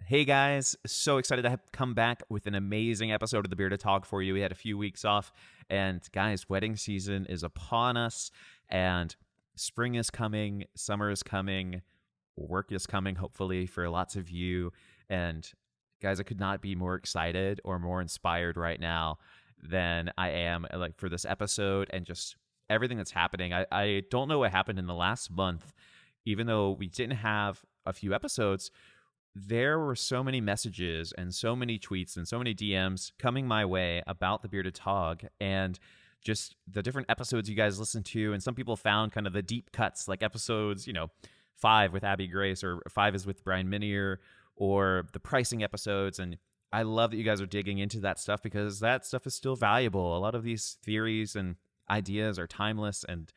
Hey guys, so excited to come back with an amazing episode of the Bearded Tog for you. We had a few weeks off, and guys, wedding season is upon us, and spring is coming, summer is coming, work is coming, hopefully, for lots of you. And guys, I could not be more excited or more inspired right now than I am for this episode and just everything that's happening. I don't know what happened in the last month, even though we didn't have a few episodes. There were so many messages and so many tweets and so many DMs coming my way about the Bearded Tog and just the different episodes you guys listened to. And some people found kind of the deep cuts, like episodes, 5 with Abby Grace, or 5 is with Brian Minier, or the pricing episodes. And I love that you guys are digging into that stuff because that stuff is still valuable. A lot of these theories and ideas are timeless, and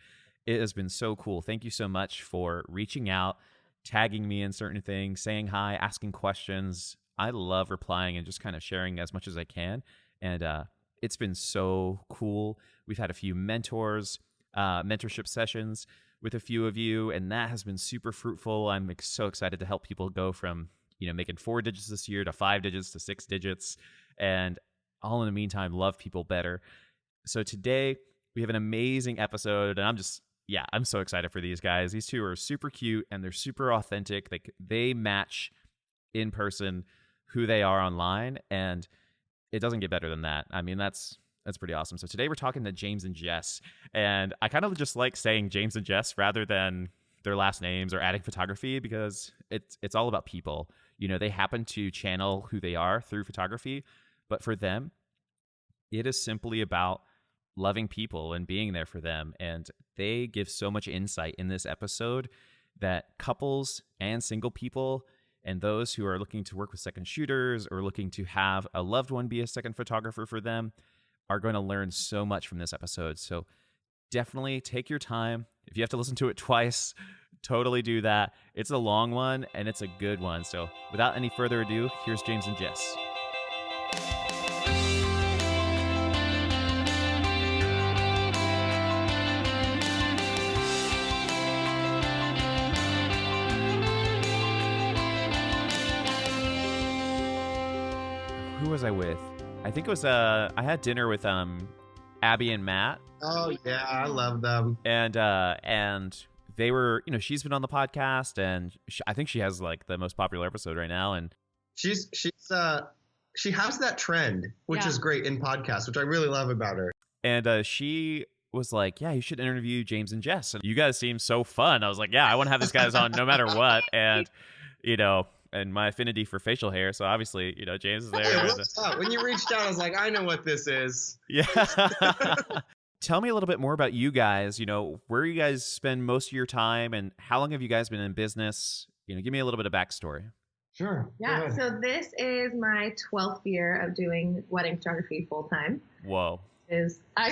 it has been so cool. Thank you so much for reaching out, tagging me in certain things, saying hi, asking questions. I love replying and just kind of sharing as much as I can. And it's been so cool. We've had a few mentorship sessions with a few of you, and that has been super fruitful. I'm so excited to help people go from, making 4 digits this year to 5 digits to 6 digits. And all in the meantime, love people better. So today we have an amazing episode, and I'm so excited for these guys. These two are super cute and they're super authentic. They match in person who they are online, and it doesn't get better than that. I mean, that's pretty awesome. So today we're talking to James and Jess, and I kind of just like saying James and Jess rather than their last names or adding photography, because it's all about people. They happen to channel who they are through photography, but for them, it is simply about loving people and being there for them. And they give so much insight in this episode that couples and single people and those who are looking to work with second shooters or looking to have a loved one be a second photographer for them are going to learn so much from this episode. So definitely take your time. If you have to listen to it twice, totally do that. It's a long one and it's a good one. So without any further ado, here's James and Jess. Who was I with? I think it was I had dinner with Abby and Matt. Oh yeah, I love them. And they were, she's been on the podcast, and I think she has like the most popular episode right now. And she has that trend, which is great in podcasts, which I really love about her. And she was like, yeah, you should interview James and Jess. And you guys seem so fun. I was like, yeah, I want to have these guys on no matter what. And and my affinity for facial hair, so obviously, James is there. Hey, what's up? When you reached out, I was like, I know what this is. Yeah. Tell me a little bit more about you guys. Where you guys spend most of your time, and how long have you guys been in business? Give me a little bit of backstory. Sure. Yeah. So this is my 12th year of doing wedding photography full time. Whoa. There's not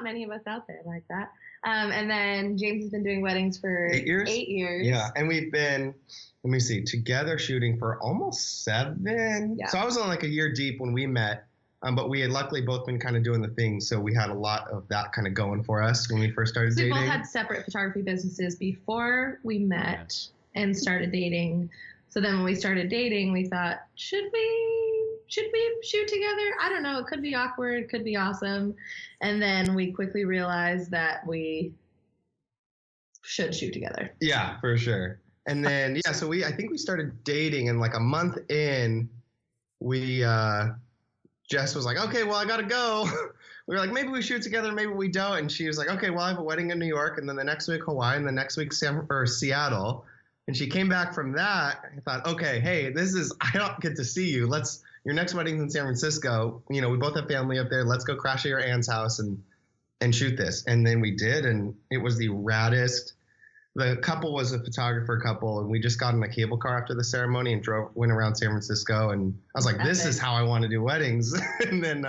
many of us out there like that. And then James has been doing weddings for 8 years. 8 years. Yeah, and we've been, let me see, together shooting for almost 7. Yeah. So I was on like a year deep when we met, but we had luckily both been kind of doing the thing, so we had a lot of that kind of going for us when we first started dating. We both had separate photography businesses before we met and started dating. So then when we started dating, we thought, should we shoot together? I don't know. It could be awkward, could be awesome. And then we quickly realized that we should shoot together. Yeah, for sure. And then, so I think we started dating, and like a month in, Jess was like, okay, well, I got to go. We were like, maybe we shoot together, maybe we don't. And she was like, okay, well, I have a wedding in New York, and then the next week Hawaii, and the next week Seattle. And she came back from that. I thought, okay, hey, I don't get to see you. Your next wedding's in San Francisco. We both have family up there. Let's go crash at your aunt's house and shoot this. And then we did, and it was the raddest. The couple was a photographer couple, and we just got in a cable car after the ceremony and went around San Francisco. And I was like, this is how I want to do weddings. And then,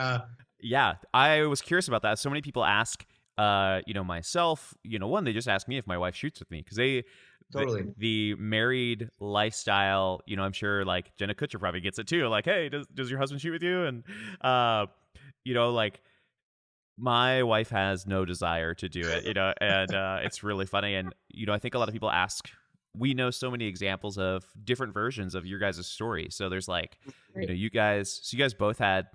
yeah, I was curious about that. So many people ask, myself, one, they just ask me if my wife shoots with me, because totally. The married lifestyle, I'm sure like Jenna Kutcher probably gets it too. Like, hey, does your husband shoot with you? And, like my wife has no desire to do it, and it's really funny. And, I think a lot of people ask we know so many examples of different versions of your guys' story. So there's like, you guys both had,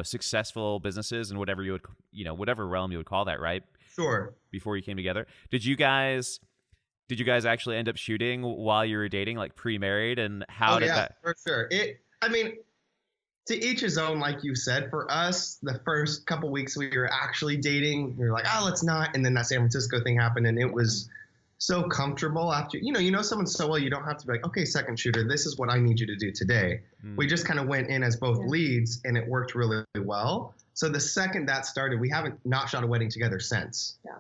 successful businesses and whatever you would, whatever realm you would call that, right? Sure. Before you came together. Did you guys actually end up shooting while you were dating, like pre-married, and how did that? For sure. To each his own, like you said. For us, the first couple weeks we were actually dating, we were like, oh, let's not. And then that San Francisco thing happened, and it was so comfortable after, someone so well, you don't have to be like, okay, second shooter, this is what I need you to do today. We just kind of went in as both leads, and it worked really, really well. So the second that started, we haven't not shot a wedding together since. Yeah.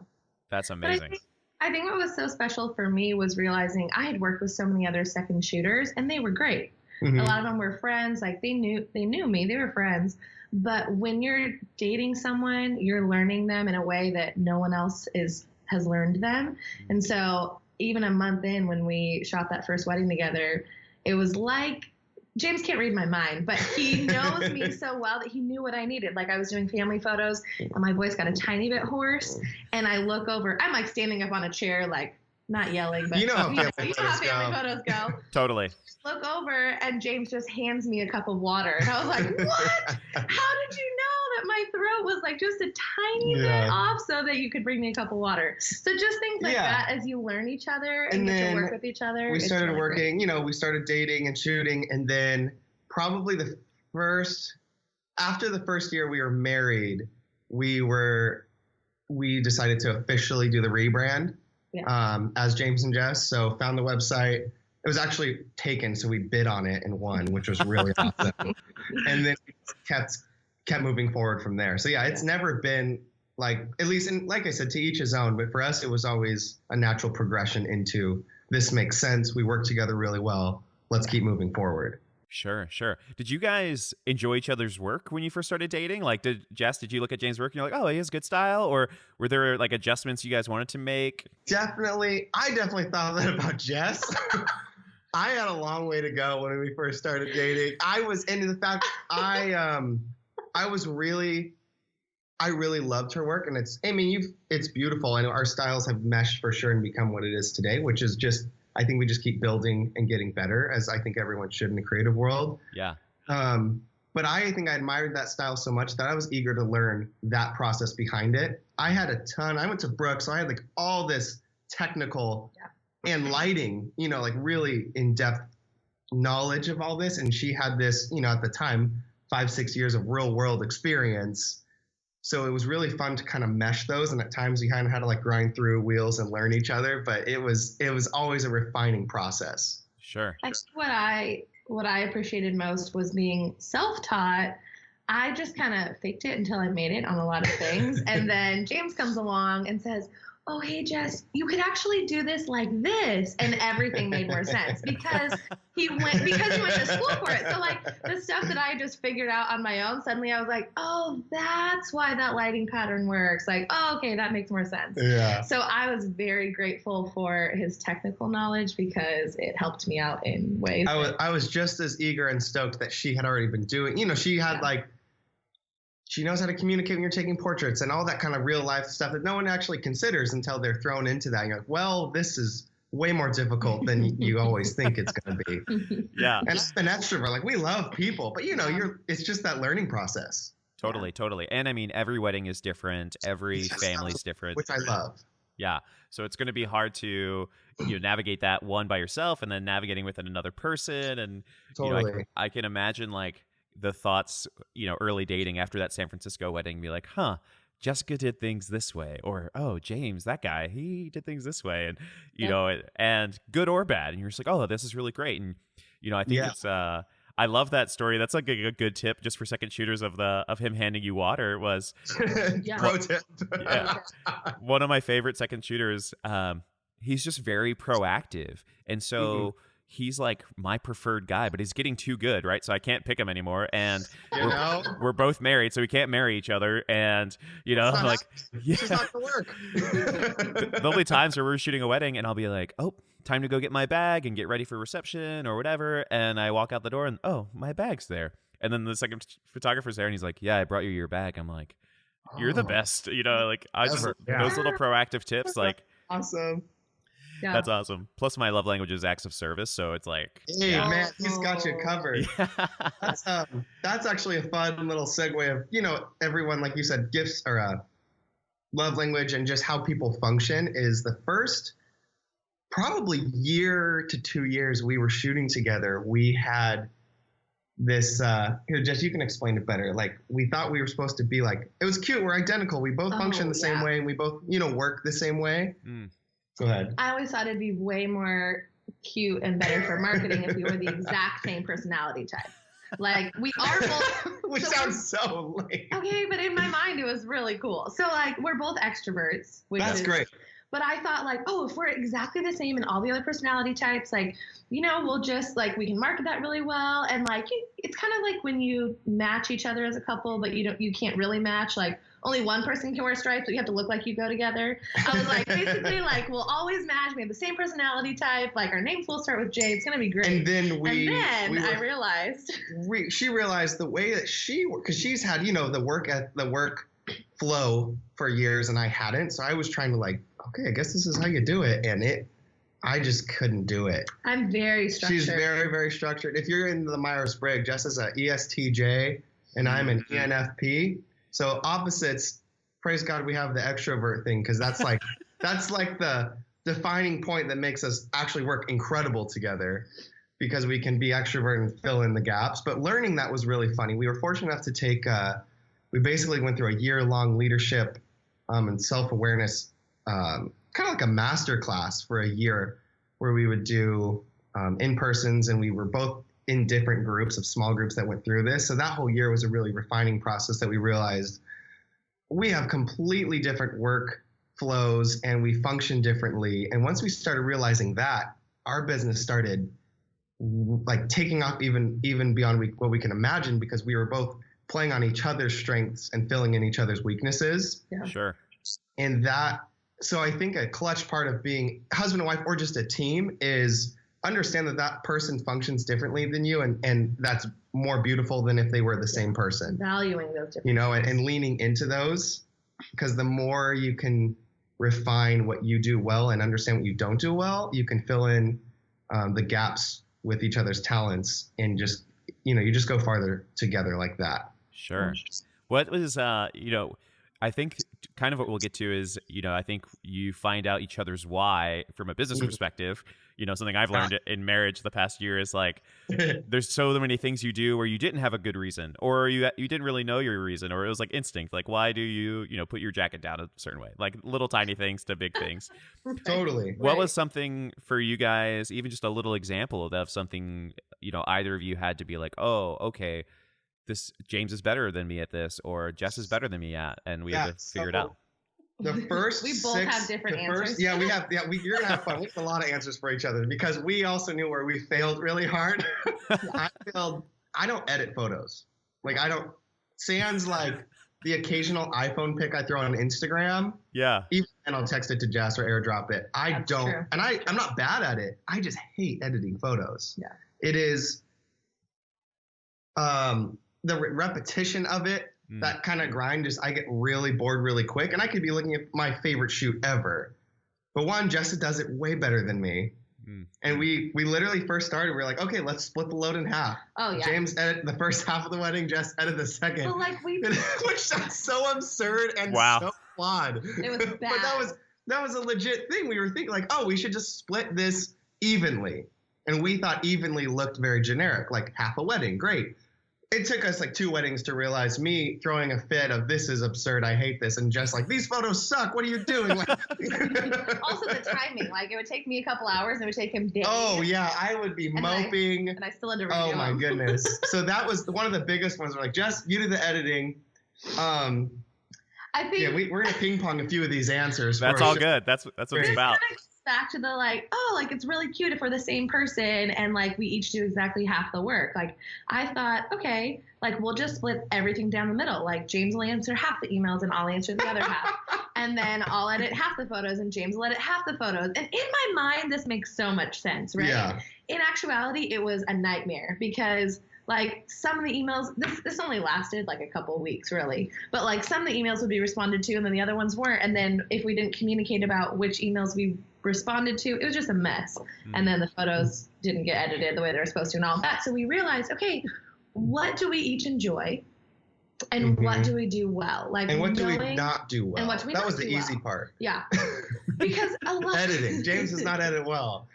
That's amazing. I think what was so special for me was realizing I had worked with so many other second shooters, and they were great. Mm-hmm. A lot of them were friends. Like they knew me, they were friends. But when you're dating someone, you're learning them in a way that no one else has learned them. And so even a month in, when we shot that first wedding together, it was like, James can't read my mind, but he knows me so well that he knew what I needed. Like I was doing family photos and my voice got a tiny bit hoarse, and I look over, I'm like standing up on a chair, like not yelling, but how family photos go. Totally. Look over and James just hands me a cup of water. And I was like, what? How did you know that my throat was like just a tiny bit off so that you could bring me a cup of water? So just things like that as you learn each other and get to work with each other. We started working, we started dating and shooting. And then probably after the first year we were married, we decided to officially do the rebrand. As James and Jess. So found the website. It was actually taken, so we bid on it and won, which was really awesome. And then we kept moving forward from there. So it's never been like, at least, and like I said, to each his own. But for us, it was always a natural progression into this makes sense. We work together really well. Let's keep moving forward. Sure. Did you guys enjoy each other's work when you first started dating? Like, did you look at James' work and you're like, oh, he has good style? Or were there like adjustments you guys wanted to make? I definitely thought that about Jess. I had a long way to go when we first started dating. I was into the fact I really loved her work, and it's beautiful. I know our styles have meshed for sure and become what it is today, which is just, I think we just keep building and getting better, as I think everyone should in the creative world. Yeah. But I think I admired that style so much that I was eager to learn that process behind it. I went to Brooks, so I had like all this technical and lighting, like really in-depth knowledge of all this. And she had this, at the time, 5-6 years of real world experience. So it was really fun to kind of mesh those. And at times we kind of had to like grind through wheels and learn each other, but it was always a refining process. Sure. Actually, what I appreciated most was being self-taught. I just kind of faked it until I made it on a lot of things. And then James comes along and says, oh, hey, Jess, you could actually do this like this. And everything made more sense because he went to school for it. So like the stuff that I just figured out on my own, suddenly I was like, oh, that's why that lighting pattern works. Like, oh, okay, that makes more sense. Yeah. So I was very grateful for his technical knowledge because it helped me out in ways. I was just as eager and stoked that she had already been doing, she had she knows how to communicate when you're taking portraits and all that kind of real life stuff that no one actually considers until they're thrown into that. You're like, well, this is way more difficult than you always think it's going to be. Yeah. And I'm an extrovert. Like we love people, but it's just that learning process. Totally. And I mean, every wedding is different. Every family's different. Which I love. Yeah. So it's going to be hard to navigate that one by yourself and then navigating with another person. And totally. I can imagine like the thoughts, early dating after that San Francisco wedding, be like, huh, Jessica did things this way, or, oh, James, that guy, he did things this way. And, and good or bad. And you're just like, oh, this is really great. And, I think it's, I love that story. That's like a good tip just for second shooters of him handing you water was pro tip. One of my favorite second shooters. He's just very proactive. And so he's like my preferred guy, but he's getting too good, right? So I can't pick him anymore. And we're both married, so we can't marry each other. And, it's not gonna work. There'll be times where we're shooting a wedding and I'll be like, oh, time to go get my bag and get ready for reception or whatever. And I walk out the door and, oh, my bag's there. And then the second photographer's there and he's like, yeah, I brought you your bag. I'm like, you're the best. Those little proactive tips, like. Awesome. Yeah. That's awesome. Plus, my love language is acts of service, so it's like, Hey man, he's got you covered. yeah. That's actually a fun little segue of, you know, everyone, like you said, gifts or love language and just how people function is the first probably year to 2 years we were shooting together. We had this, here, Jess, you can explain it better. Like, we thought we were supposed to be like, it was cute. We're identical. We both function the same way and we both, you know, work the same way. Go ahead. I always thought it'd be way more cute and better for marketing if we were the exact same personality type. Like, we are both. Which sounds so lame. Okay, but in my mind, it was really cool. So, like, we're both extroverts. That's great. But I thought, like, oh, if we're exactly the same in all the other personality types, like, you know, we'll just, like, we can market that really well. And, like, it's kind of like when you match each other as a couple, but you can't really match. Like, only one person can wear stripes, but you have to look like you go together. I was like, basically, like, we'll always match. We have the same personality type. Like, our names will start with J. It's going to be great. And then I realized. She realized the way that because she's had, you know, the work flow for years and I hadn't. So I was trying to like, okay, I guess this is how you do it. And I just couldn't do it. I'm very structured. She's very, very structured. If you're in the Myers-Briggs, Jess is an ESTJ and I'm an ENFP. So opposites, praise God, we have the extrovert thing because that's like the defining point that makes us actually work incredible together because we can be extrovert and fill in the gaps. But learning that was really funny. We were fortunate enough to take, we basically went through a year-long leadership and self-awareness, kind of like a master class for a year where we would do in-persons and we were both in different groups of small groups that went through this. So that whole year was a really refining process that we realized we have completely different work flows and we function differently. And once we started realizing that, our business started like taking off even beyond what we can imagine because we were both playing on each other's strengths and filling in each other's weaknesses. Yeah. Sure. And so I think a clutch part of being husband and wife or just a team is understand that person functions differently than you. And that's more beautiful than if they were the same person. Valuing those differences. You know, and leaning into those because the more you can refine what you do well and understand what you don't do well, you can fill in the gaps with each other's talents and just, you know, you just go farther together like that. Sure. What was, you know, I think kind of what we'll get to is, you know, I think you find out each other's why from a business perspective. You know, something I've learned in marriage the past year is like, there's so many things you do where you didn't have a good reason, or you didn't really know your reason, or it was like instinct. Like, why do you know, put your jacket down a certain way? Like little tiny things to big things. Totally. What was something for you guys, even just a little example of something, you know, either of you had to be like, oh, okay, this James is better than me at this, or Jess is better than me at, and we have to figure it out. The first we both have different answers. You're gonna have fun. We have a lot of answers for each other because we also knew where we failed really hard. I don't edit photos. Like sans like the occasional iPhone pic I throw on Instagram. Yeah. Even and I'll text it to Jess or airdrop it. That's true. And I'm not bad at it. I just hate editing photos. Yeah. It is the repetition of it. That kind of grind, I get really bored really quick. And I could be looking at my favorite shoot ever. But one, Jessica does it way better than me. And we literally first started, we were like, okay, let's split the load in half. Oh, yeah. James edited the first half of the wedding, Jess edited the second. But like which sounds so absurd and so flawed. It was bad. But that was a legit thing. We were thinking like, oh, we should just split this evenly. And we thought evenly looked very generic, like half a wedding, great. It took us like 2 weddings to realize me throwing a fit of this is absurd, I hate this, and just like these photos suck, what are you doing? Like, also the timing, like it would take me a couple hours and it would take him days. Oh yeah, I would be moping. And I still had to redo them. Oh my goodness. So that was one of the biggest ones. We're like, Jess, you do the editing. I think we're gonna ping pong a few of these answers. That's all good. That's what it's about. Back to the like, oh, like it's really cute if we're the same person and like we each do exactly half the work. Like I thought, okay, like we'll just split everything down the middle. Like James will answer half the emails and I'll answer the other half. And then I'll edit half the photos and James will edit half the photos. And in my mind, this makes so much sense, right? Yeah. In actuality, it was a nightmare because like some of the emails, this only lasted like a couple of weeks really, but like some of the emails would be responded to and then the other ones weren't. And then if we didn't communicate about which emails we responded to. It was just a mess. And then the photos didn't get edited the way they were supposed to and all that. So we realized, okay, what do we each enjoy? And what do we do well? Like, and what do we not do well? And what do we that not was the do easy well? part. Yeah. Because a lot editing. James does not edit well.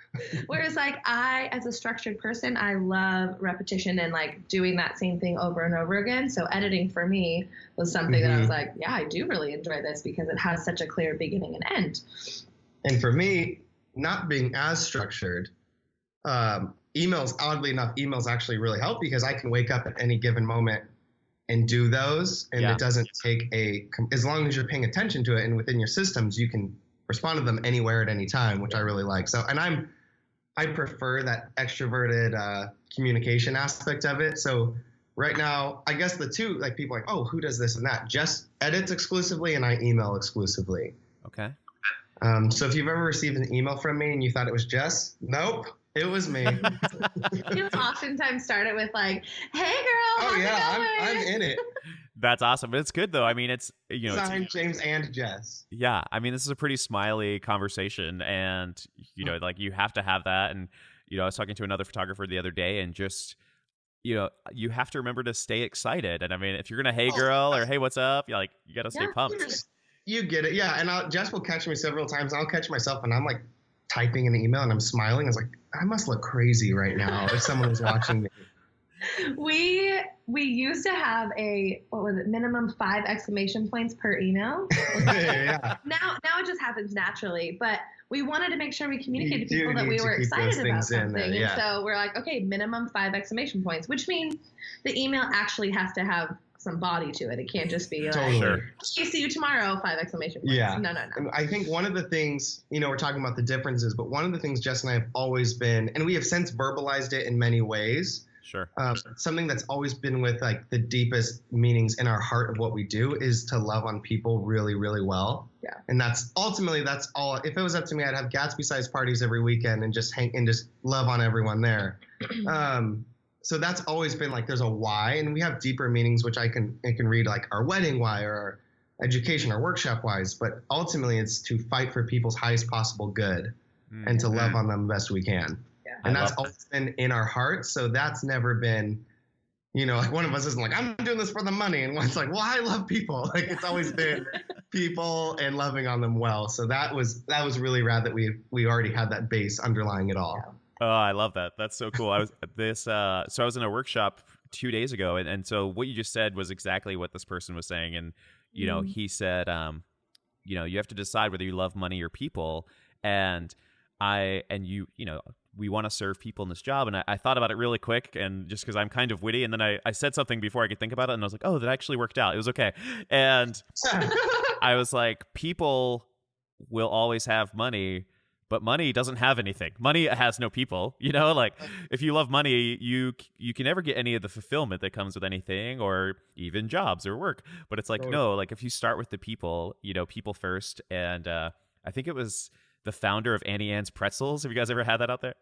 Whereas like I, as a structured person, I love repetition and like doing that same thing over and over again. So editing for me was something that I was like, yeah, I do really enjoy this because it has such a clear beginning and end. And for me, not being as structured, emails, oddly enough, emails actually really help because I can wake up at any given moment and do those. And it doesn't take as long as you're paying attention to it and within your systems, you can respond to them anywhere at any time, which I really like. So, and I prefer that extroverted communication aspect of it. So right now, I guess the two, like people are like, oh, who does this and that? Jess edits exclusively and I email exclusively. Okay. So if you've ever received an email from me and you thought it was Jess, nope, it was me. You'll oftentimes start it with like, hey girl, oh yeah, I'm in it. That's awesome. But it's good though. I mean, it's, you know, signed James and Jess. Yeah. I mean, this is a pretty smiley conversation and, you know, like you have to have that. And, you know, I was talking to another photographer the other day and just, you know, you have to remember to stay excited. And I mean, if you're going to, hey girl, or hey, what's up? You're like, you got to stay pumped. You get it. Yeah. And Jess will catch me several times. I'll catch myself and I'm like typing an email and I'm smiling. I was like, I must look crazy right now if someone was watching me. We used to have minimum 5 exclamation points per email. Yeah. Now it just happens naturally, but we wanted to make sure we communicated to people that we were excited about something. And so we're like, okay, minimum 5 exclamation points, which means the email actually has to have some body to it. It can't just be like, okay, see you tomorrow, 5 exclamation points. Yeah. No. And I think one of the things, you know, we're talking about the differences, but one of the things Jess and I have always been, and we have since verbalized it in many ways. Sure. Something that's always been with like the deepest meanings in our heart of what we do is to love on people really, really well. Yeah. And that's all. If it was up to me, I'd have Gatsby-sized parties every weekend and just love on everyone there. So that's always been like, there's a why, and we have deeper meanings, which I can read like our wedding why or our education or workshop wise, but ultimately it's to fight for people's highest possible good and to love on them the best we can. And that's always been in our hearts. So that's never been, you know, like one of us isn't like, I'm doing this for the money. And one's like, well, I love people. Like it's always been people and loving on them well. So that was really rad that we already had that base underlying it all. Oh, I love that. That's so cool. I was in a workshop 2 days ago. And so what you just said was exactly what this person was saying. And, you know, he said, you know, you have to decide whether you love money or people. And we want to serve people in this job. And I thought about it really quick and just because I'm kind of witty. And then I said something before I could think about it. And I was like, oh, that actually worked out. It was okay. And I was like, people will always have money, but money doesn't have anything. Money has no people, you know, like if you love money, you can never get any of the fulfillment that comes with anything or even jobs or work. But it's like, no, like if you start with the people, you know, people first. And I think it was the founder of Annie Ann's Pretzels. Have you guys ever had that out there?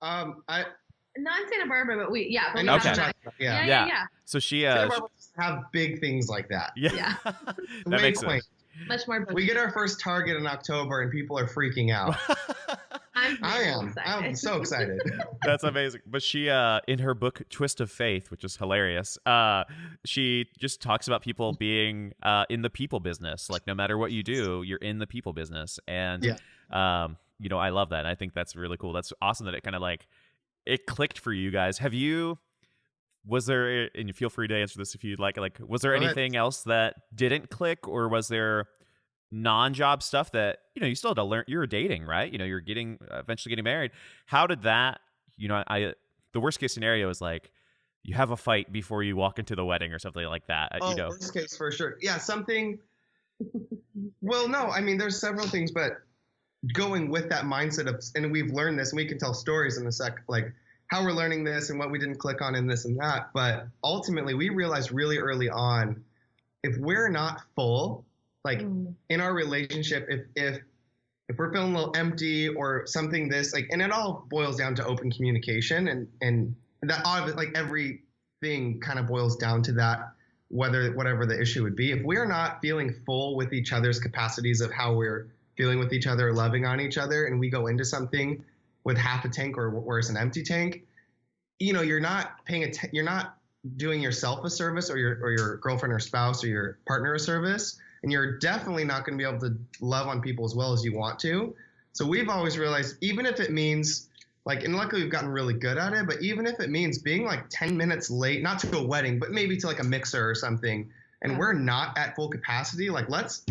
Not in Santa Barbara, but yeah. So she have big things like that. Yeah. That makes sense. Much more. We get our first Target in October and people are freaking out. I'm so excited. That's amazing. But she, in her book, Twist of Faith, which is hilarious, she just talks about people being in the people business. Like no matter what you do, you're in the people business. And, you know, I love that. And I think that's really cool. That's awesome that it kind of like, it clicked for you guys. Was there, and you feel free to answer this if you'd like, was there anything else that didn't click, or was there non-job stuff that, you know, you still had to learn? You're dating, right? You know, you're eventually getting married. How did that, you know, the worst case scenario is like you have a fight before you walk into the wedding or something like that. You know, worst case for sure. Yeah. Well, no, I mean, there's several things, but going with that mindset of, and we've learned this and we can tell stories in a sec, like how we're learning this and what we didn't click on in this and that. But ultimately we realized really early on, if we're not full, like in our relationship, if we're feeling a little empty or something, and it all boils down to open communication and that, like everything kind of boils down to that, whatever the issue would be. If we're not feeling full with each other's capacities of how we're feeling with each other, loving on each other, and we go into something with half a tank or worse, an empty tank, you're not you're not doing yourself a service or your girlfriend or spouse or your partner a service, and you're definitely not going to be able to love on people as well as you want to. So we've always realized, even if it means and luckily we've gotten really good at it, but even if it means being 10 minutes late, not to a wedding, but maybe to a mixer or something, and we're not at full capacity, let's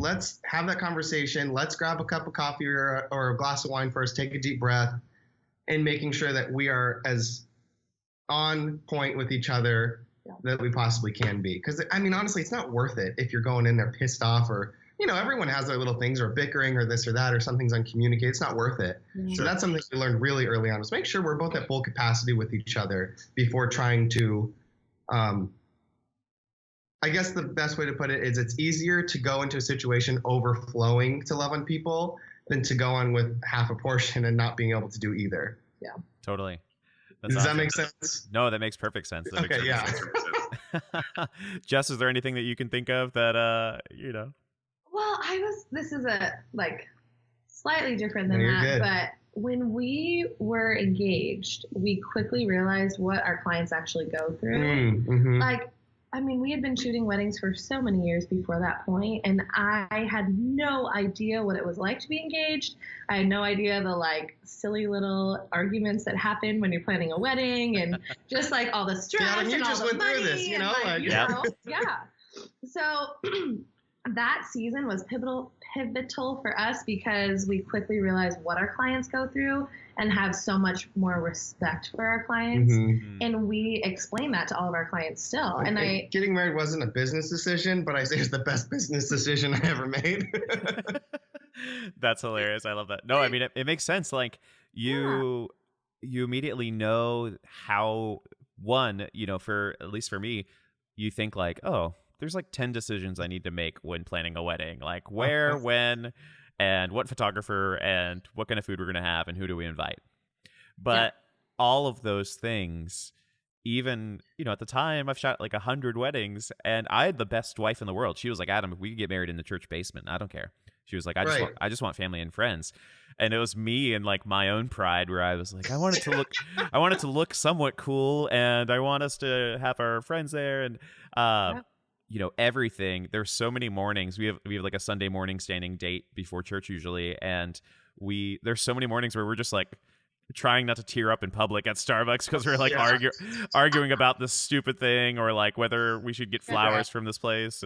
have that conversation. Let's grab a cup of coffee or a glass of wine first, take a deep breath, and making sure that we are as on point with each other that we possibly can be. Because, honestly, it's not worth it if you're going in there pissed off or, everyone has their little things or bickering or this or that or something's uncommunicated. It's not worth it. Mm-hmm. So that's something we learned really early on, is make sure we're both at full capacity with each other before trying to, I guess the best way to put it is it's easier to go into a situation overflowing to love on people than to go on with half a portion and not being able to do either. Yeah. Totally. Does that make sense? No, that makes perfect sense. Okay, yeah. Jess, is there anything that you can think of that, Well, this is a slightly different than that, good. But when we were engaged, we quickly realized what our clients actually go through. Mm-hmm. We had been shooting weddings for so many years before that point, and I had no idea what it was like to be engaged. I had no idea the silly little arguments that happen when you're planning a wedding, and just all the stress Yeah, and you all just the went money through this, and yeah. So that season was pivotal for us because we quickly realized what our clients go through and have so much more respect for our clients. Mm-hmm. And we explain that to all of our clients still. And getting married wasn't a business decision, but I say it's the best business decision I ever made. That's hilarious. I love that. No, it makes sense. You immediately know how, one, at least for me, you think oh, there's 10 decisions I need to make when planning a wedding, where, when, and what photographer, and what kind of food we're going to have, and who do we invite. But all of those things, even, at the time, I've shot 100 weddings, and I had the best wife in the world. She was like, Adam, if we could get married in the church basement, I don't care. She was like, I just want family and friends. And it was me and my own pride where I was I want it to look somewhat cool, and I want us to have our friends there, and everything. There's so many mornings. We have a Sunday morning standing date before church usually, and there's so many mornings where we're just trying not to tear up in public at Starbucks because we're arguing about this stupid thing, or whether we should get flowers from this place.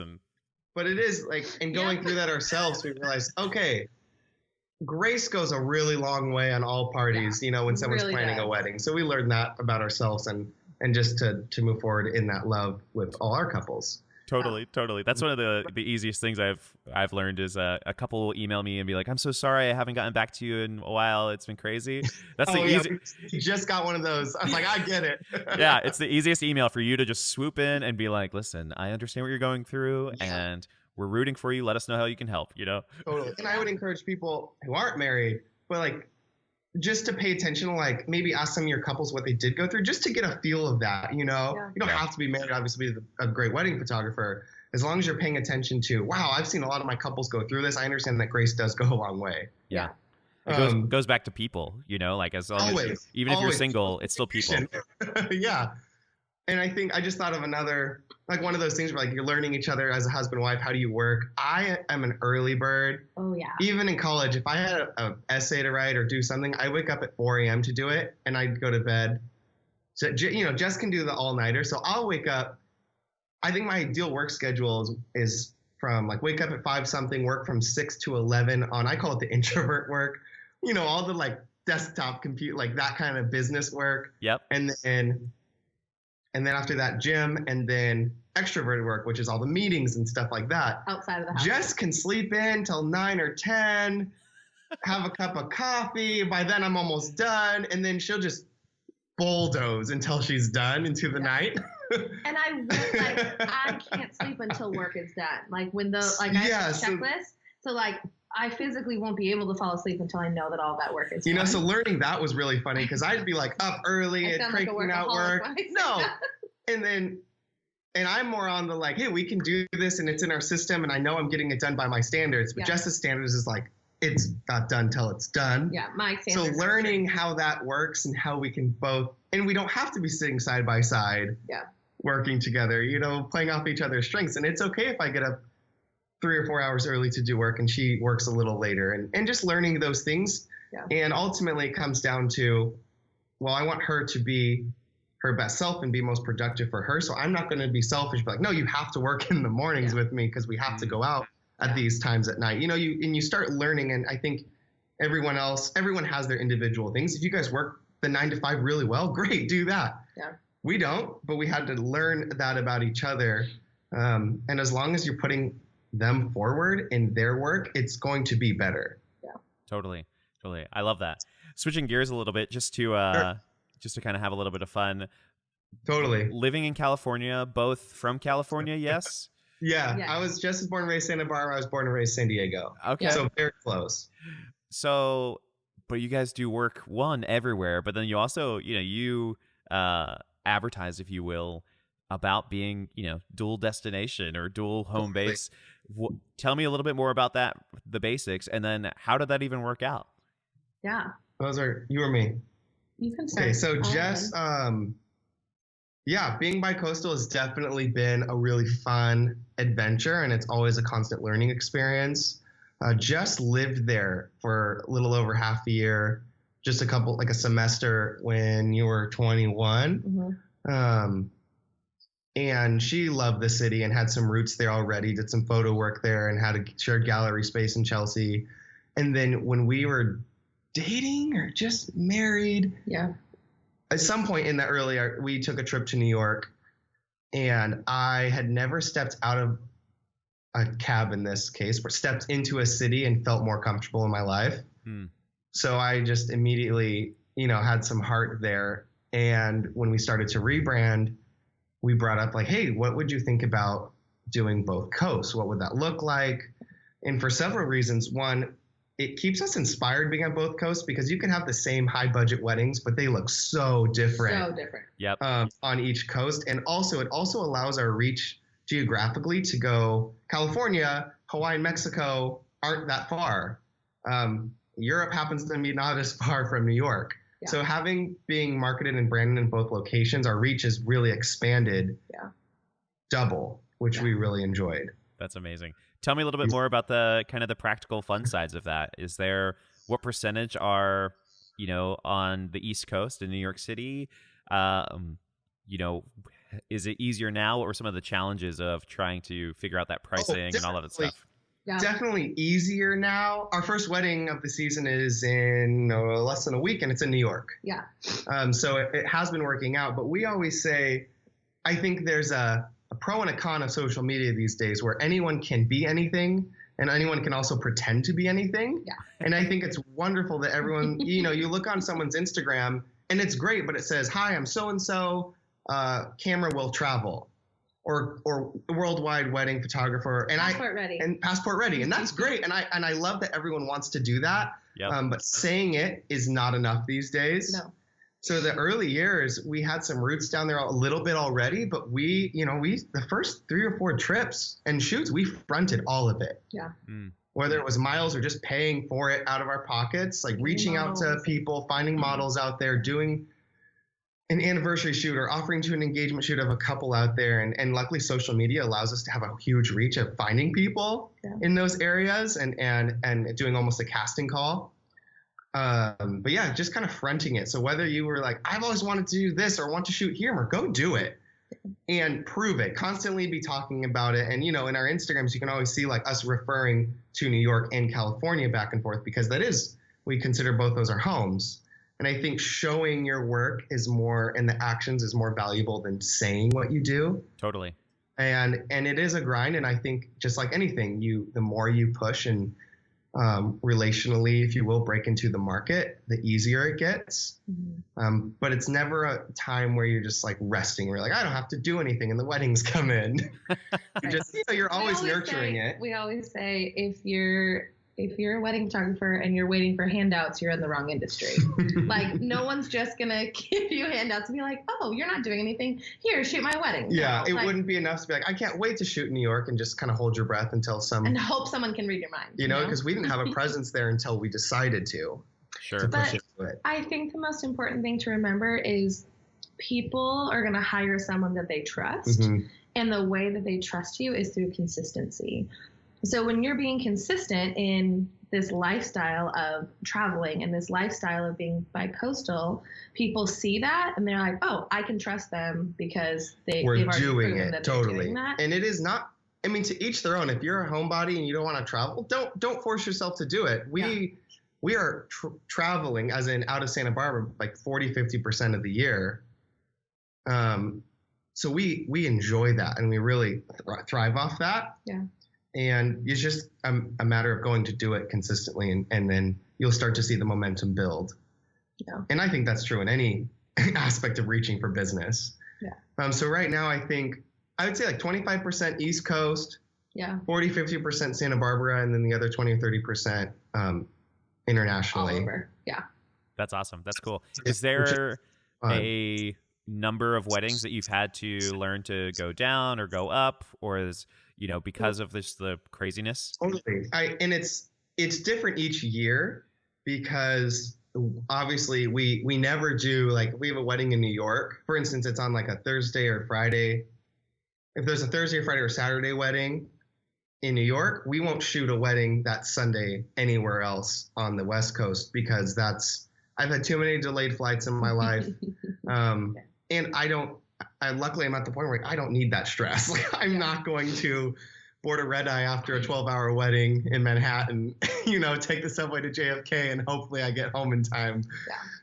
But it is in going through that ourselves, we realized, okay, grace goes a really long way on all parties, when someone's really planning a wedding. So we learned that about ourselves and just to move forward in that love with all our couples. Totally. That's one of the easiest things I've learned is a couple will email me and be like, I'm so sorry I haven't gotten back to you in a while. It's been crazy. That's easy. You just got one of those. I'm I get it. Yeah, it's the easiest email for you to just swoop in and be like, listen, I understand what you're going through, and we're rooting for you. Let us know how you can help, Totally. And I would encourage people who aren't married, but just to pay attention, maybe ask some of your couples what they did go through, just to get a feel of that, You don't have to be married, obviously, to be a great wedding photographer. As long as you're paying attention to, wow, I've seen a lot of my couples go through this. I understand that grace does go a long way. Yeah. It goes back to people, as long always, as even if you're single, it's still people. Yeah. And I think I just thought of another, one of those things where you're learning each other as a husband and wife. How do you work? I am an early bird. Oh, yeah. Even in college, if I had an essay to write or do something, I wake up at 4 a.m. to do it, and I'd go to bed. So, Jess can do the all-nighter. So I'll wake up. I think my ideal work schedule is from wake up at 5 something, work from 6 to 11 on, I call it the introvert work. All the desktop compute, that kind of business work. Yep. And then after that, gym, and then extroverted work, which is all the meetings and stuff like that. Outside of the house. Jess can sleep in till 9 or 10, have a cup of coffee. By then, I'm almost done. And then she'll just bulldoze until she's done into the night. And I can't sleep until work is done. When I have a checklist. So I physically won't be able to fall asleep until I know that all that work is done. So learning that was really funny because I'd be up early and cranking out work. No. And I'm more on the hey, we can do this and it's in our system and I know I'm getting it done by my standards. But Jess's standards is it's not done till it's done. Yeah, my So standards. learning how that works and how we can both, and we don't have to be sitting side by side, working together, playing off each other's strengths. And it's okay if I get up 3 or 4 hours early to do work and she works a little later, and just learning those things. Yeah. And ultimately it comes down to, well, I want her to be her best self and be most productive for her. So I'm not going to be selfish, but like, no, you have to work in the mornings with me because we have to go out at these times at night. You start learning, and I think everyone has their individual things. If you guys work the 9 to 5 really well, great, do that. Yeah. We don't, but we had to learn that about each other. And as long as you're putting them forward in their work, it's going to be better. Yeah. Totally. I love that. Switching gears a little bit, just to kind of have a little bit of fun. Totally. Living in California, both from California, yes? Yeah. I was just born and raised Santa Barbara. I was born and raised San Diego. Okay. So very close. So, but you guys do work everywhere, but then you also, you advertise, if you will, about being, dual destination or dual home base. Tell me a little bit more about that, the basics, and then how did that even work out? Yeah. Those are you or me. You can start. Okay, so Jess, being bi-coastal has definitely been a really fun adventure, and it's always a constant learning experience. Jess lived there for a little over half a year, just a semester when you were 21. Mm-hmm. And she loved the city and had some roots there already, did some photo work there and had a shared gallery space in Chelsea. And then when we were dating or just married, at some point in the earlier, we took a trip to New York, and I had never stepped out of a cab in this case, but stepped into a city and felt more comfortable in my life. So I just immediately, had some heart there. And when we started to rebrand, we brought up like, hey, what would you think about doing both coasts? What would that look like? And for several reasons. One, it keeps us inspired being on both coasts because you can have the same high budget weddings, but they look so different. Yep. On each coast. And also, it also allows our reach geographically to go California, Hawaii, and Mexico aren't that far. Europe happens to be not as far from New York. Yeah. So being marketed and branded in both locations, our reach has really expanded double, which we really enjoyed. That's amazing. Tell me a little bit more about the kind of the practical fun sides of that. What percentage are, on the East Coast in New York City? Is it easier now, or some of the challenges of trying to figure out that pricing and all of that stuff? Yeah. Definitely easier now. Our first wedding of the season is in less than a week, and it's in New York. Yeah. So it has been working out, but we always say, I think there's a pro and a con of social media these days where anyone can be anything and anyone can also pretend to be anything. Yeah. And I think it's wonderful that everyone, you look on someone's Instagram and it's great, but it says, hi, I'm so-and-so, camera will travel. Or worldwide wedding photographer, and passport ready, and that's great, and I love that everyone wants to do that. Yep. But saying it is not enough these days. No. So the early years, we had some roots down there a little bit already, but we the first 3 or 4 trips and shoots, we fronted all of it. Yeah. Whether it was miles or just paying for it out of our pockets, like reaching out to people, finding models out there, doing an anniversary shoot or offering to an engagement shoot of a couple out there. And luckily social media allows us to have a huge reach of finding people in those areas and doing almost a casting call. But yeah, just kind of fronting it. So whether you were like, I've always wanted to do this or want to shoot here, or go do it and prove it, constantly be talking about it. And, in our Instagrams, you can always see like us referring to New York and California back and forth because we consider both those our homes. And I think showing your work and the actions is more valuable than saying what you do. Totally. And it is a grind. And I think just like anything, the more you push and relationally, if you will, break into the market, the easier it gets. Mm-hmm. But it's never a time where you're just like resting, where you're like, I don't have to do anything and the weddings come in. You're always nurturing it. We always say if you're if you're a wedding photographer and you're waiting for handouts, you're in the wrong industry. Like, no one's just going to give you handouts and be like, oh, you're not doing anything. Here, shoot my wedding. Yeah, no, it wouldn't be enough to be like, I can't wait to shoot in New York and just kind of hold your breath until and hope someone can read your mind. You know, because we didn't have a presence there until we decided to. Sure. But I think the most important thing to remember is people are going to hire someone that they trust. Mm-hmm. And the way that they trust you is through consistency. So when you're being consistent in this lifestyle of traveling and this lifestyle of being bi-coastal, people see that and they're like, oh, I can trust them because they've already proven that they're doing that. And it is not, I mean, to each their own. If you're a homebody and you don't want to travel, don't force yourself to do it. We are traveling, as in out of Santa Barbara, like 40-50% of the year. So we enjoy that and we really thrive off that. Yeah. And it's just a matter of going to do it consistently, and then you'll start to see the momentum build. Yeah. And I think that's true in any aspect of reaching for business. Yeah. So right now, I think I would say like 25% East Coast, 40-50% Santa Barbara, and then the other 20 or 30% internationally. All over. Yeah. That's awesome. That's cool. Is there a number of weddings that you've had to learn to go down or go up, or is, you know, because of the craziness? Totally. And it's different each year because obviously we never do, like, we have a wedding in New York, for instance, it's on like a Thursday or Friday. If there's a Thursday or Friday or Saturday wedding in New York, we won't shoot a wedding that Sunday anywhere else on the West Coast because I've had too many delayed flights in my life. And luckily I'm at the point where I don't need that stress. Like, I'm not going to board a red eye after a 12-hour wedding in Manhattan, you know, take the subway to JFK and hopefully I get home in time.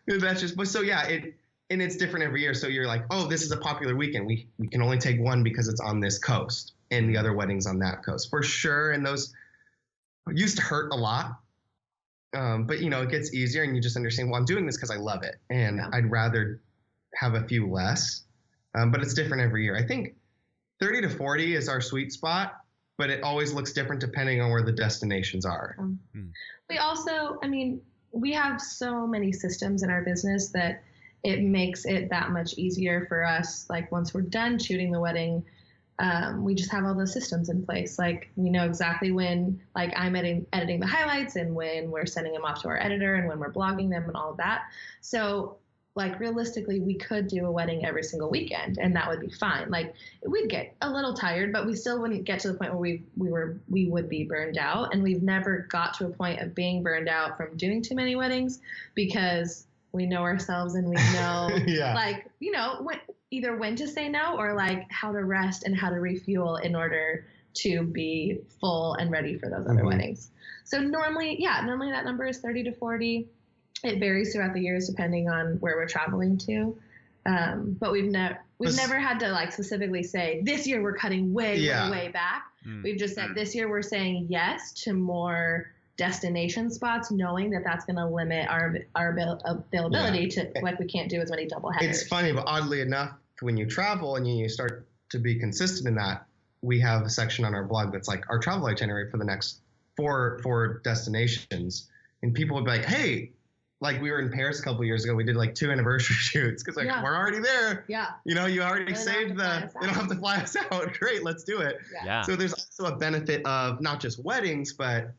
Yeah. That's just, but so yeah, and it's different every year. So you're like, oh, this is a popular weekend. We can only take one because it's on this coast and the other wedding's on that coast for sure. And those used to hurt a lot. But you know, it gets easier and you just understand, well, I'm doing this because I love it. And I'd rather have a few less, but it's different every year. I think 30 to 40 is our sweet spot, but it always looks different depending on where the destinations are. We also, I mean, we have so many systems in our business that it makes it that much easier for us. Like, once we're done shooting the wedding, we just have all those systems in place. Like, we know exactly when, like, I'm editing the highlights and when we're sending them off to our editor and when we're blogging them and all of that. So, like, realistically, we could do a wedding every single weekend and that would be fine. Like, we'd get a little tired, but we still wouldn't get to the point where we would be burned out. And we've never got to a point of being burned out from doing too many weddings because we know ourselves and we know, like, you know, either when to say no or like how to rest and how to refuel in order to be full and ready for those other weddings. So normally that number is 30 to 40. It varies throughout the years depending on where we're traveling to. But we've never had to, like, specifically say, this year we're cutting way back. We've just said this year we're saying yes to more destination spots, knowing that that's going to limit our availability to, like, we can't do as many double headers. It's funny, but oddly enough, when you travel and you start to be consistent in that, we have a section on our blog that's like our travel itinerary for the next four destinations. And people would be like, hey, like, we were in Paris a couple of years ago. We did like 2 anniversary shoots because, like, we're already there. Yeah. You know, you already saved they don't have to fly us out. Great, let's do it. Yeah. So there's also a benefit of not just weddings, but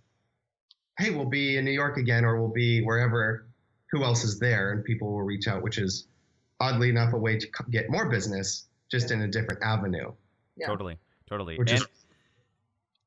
hey, we'll be in New York again, or we'll be wherever, who else is there, and people will reach out, which is oddly enough a way to get more business, just in a different avenue. Yeah. Totally. And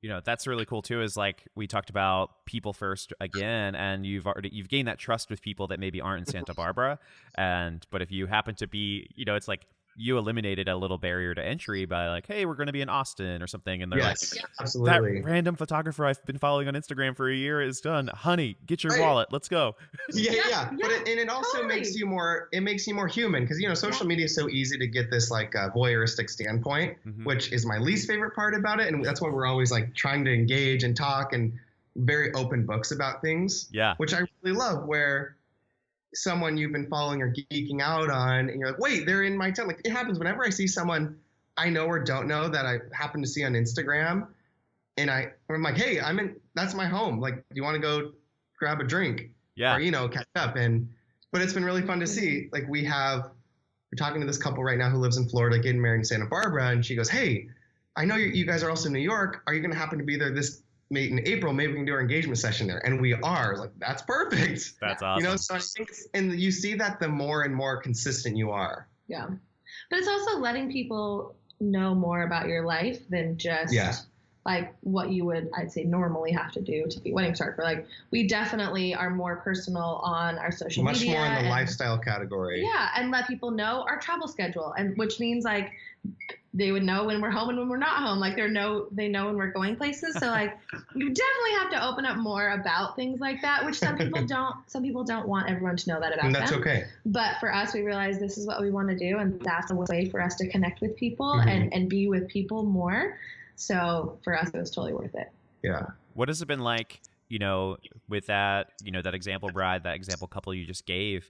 you know, that's really cool too, is like we talked about people first again, and you've gained that trust with people that maybe aren't in Santa Barbara. But if you happen to be, you know, it's like you eliminated a little barrier to entry by like, hey, we're going to be in Austin or something. And they're like, absolutely. That random photographer I've been following on Instagram for a year is done. Honey, get your wallet. Let's go. Yeah. But it also makes you more human. Because, you know, social media is so easy to get this like voyeuristic standpoint, which is my least favorite part about it. And that's why we're always like trying to engage and talk and very open books about things. Yeah. Which I really love, where someone you've been following or geeking out on, and you're like, wait, they're in my town. Like, it happens whenever I see someone I know or don't know that I happen to see on Instagram, And I'm like, hey, that's my home. Like, do you want to go grab a drink? Yeah. Or, catch up. But it's been really fun to see. Like, we're talking to this couple right now who lives in Florida, getting married in Santa Barbara. And she goes, hey, I know you guys are also in New York. Are you going to happen to be there in April? Maybe we can do our engagement session there. And we are. Like, that's perfect. That's awesome. So I think, and you see that the more and more consistent you are. Yeah. But it's also letting people know more about your life than just like what you would, I'd say, normally have to do to be wedding photographer. Like, we definitely are more personal on our social media. Much more in the lifestyle category. Yeah, and let people know our travel schedule, and which means like they would know when we're home and when we're not home. Like they know when we're going places. So like you definitely have to open up more about things like that, which some people don't. Some people don't want everyone to know that about them. And that's okay. But for us, we realized this is what we want to do, and that's a way for us to connect with people and be with people more. So for us, it was totally worth it. Yeah. What has it been like, with that, that example bride, that example couple you just gave,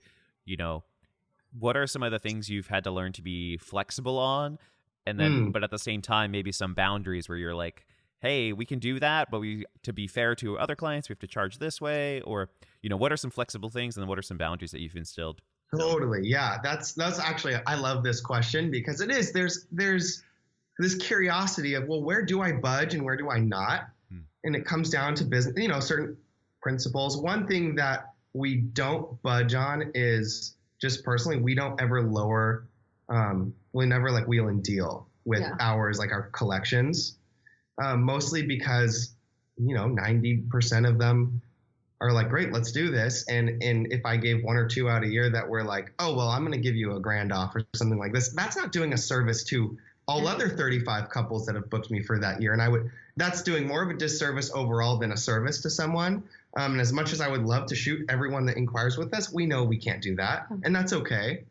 what are some of the things you've had to learn to be flexible on? And then, but at the same time, maybe some boundaries where you're like, hey, we can do that, but to be fair to other clients, we have to charge this way, or, what are some flexible things and then what are some boundaries that you've instilled? Totally. Yeah. That's actually, I love this question because it is, there's this curiosity of, well, where do I budge and where do I not? And it comes down to business, certain principles. One thing that we don't budge on is just personally, we don't ever lower, we never like wheel and deal with ours, like our collections, mostly because, 90% of them are like, great, let's do this. And if I gave one or two out a year that were like, oh, well, I'm going to give you $1,000 off or something like this, that's not doing a service to all other 35 couples that have booked me for that year. And that's doing more of a disservice overall than a service to someone. And as much as I would love to shoot everyone that inquires with us, we know we can't do that. And that's okay.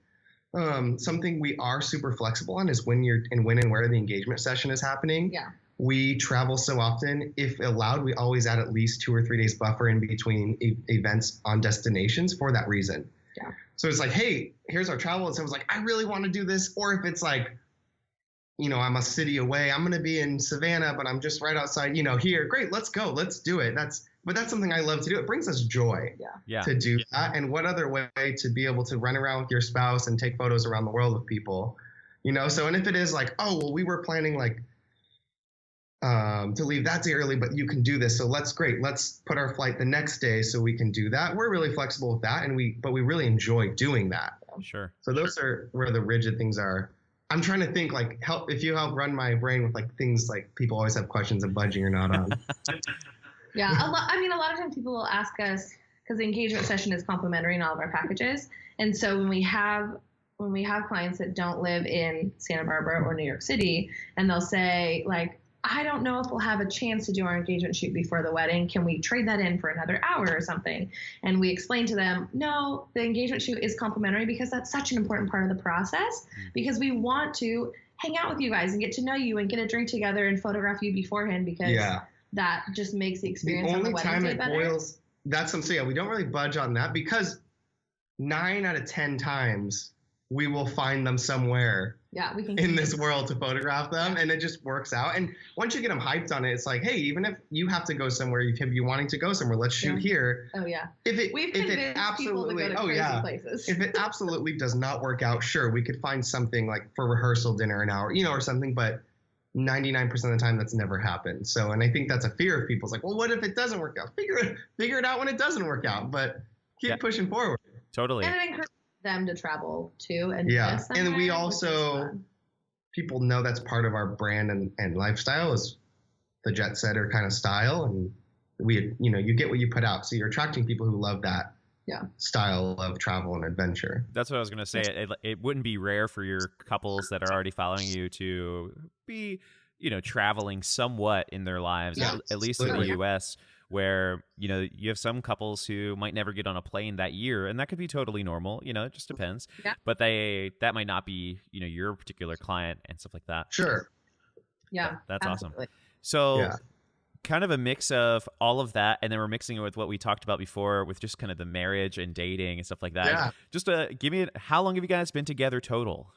Something we are super flexible on is when and where the engagement session is happening. Yeah. We travel so often. If allowed, we always add at least 2 or 3 days buffer in between events on destinations for that reason. Yeah. So it's like, hey, here's our travel. And someone's like, I really want to do this. Or if it's like, I'm a city away. I'm going to be in Savannah, but I'm just right outside, here. Great. Let's go. Let's do it. That's something I love to do. It brings us joy to do that. And what other way to be able to run around with your spouse and take photos around the world with people, So, and if it is like, oh, well, we were planning like to leave that day early, but you can do this. So let's put our flight the next day so we can do that. We're really flexible with that. But we really enjoy doing that. Sure. So those are where the rigid things are. I'm trying to think like if you help run my brain with like things like people always have questions of budging or not on. Yeah. A lot of times people will ask us, because the engagement session is complimentary in all of our packages. And so when we have clients that don't live in Santa Barbara or New York City, and they'll say like, I don't know if we'll have a chance to do our engagement shoot before the wedding. Can we trade that in for another hour or something? And we explain to them, no, the engagement shoot is complimentary because that's such an important part of the process, because we want to hang out with you guys and get to know you and get a drink together and photograph you beforehand, because that just makes the experience on the wedding day better. We don't really budge on that, because 9 out of 10 times we will find them somewhere in this world to photograph them, and it just works out. And once you get them hyped on it, it's like, hey, even if you have to go somewhere, you can be wanting to go somewhere, let's shoot here. Oh yeah. If it absolutely does not work out, sure, we could find something like for rehearsal dinner an hour, or something, but 99% of the time that's never happened. So, and I think that's a fear of people's like, well, what if it doesn't work out? Figure it out when it doesn't work out, but keep pushing forward. Totally. And it encourages them to travel too. And and we also, people know that's part of our brand and lifestyle is the jet setter kind of style. And you get what you put out. So you're attracting people who love that style of travel and adventure. That's what I was going to say. It wouldn't be rare for your couples that are already following you to be, traveling somewhat in their lives, at least in the US, where, you have some couples who might never get on a plane that year, and that could be totally normal, it just depends. Yeah. But that might not be, your particular client and stuff like that. Sure. Yeah. That's absolutely. awesome. So kind of a mix of all of that, and then we're mixing it with what we talked about before with just kind of the marriage and dating and stuff like that. Yeah. Just give me how long have you guys been together total?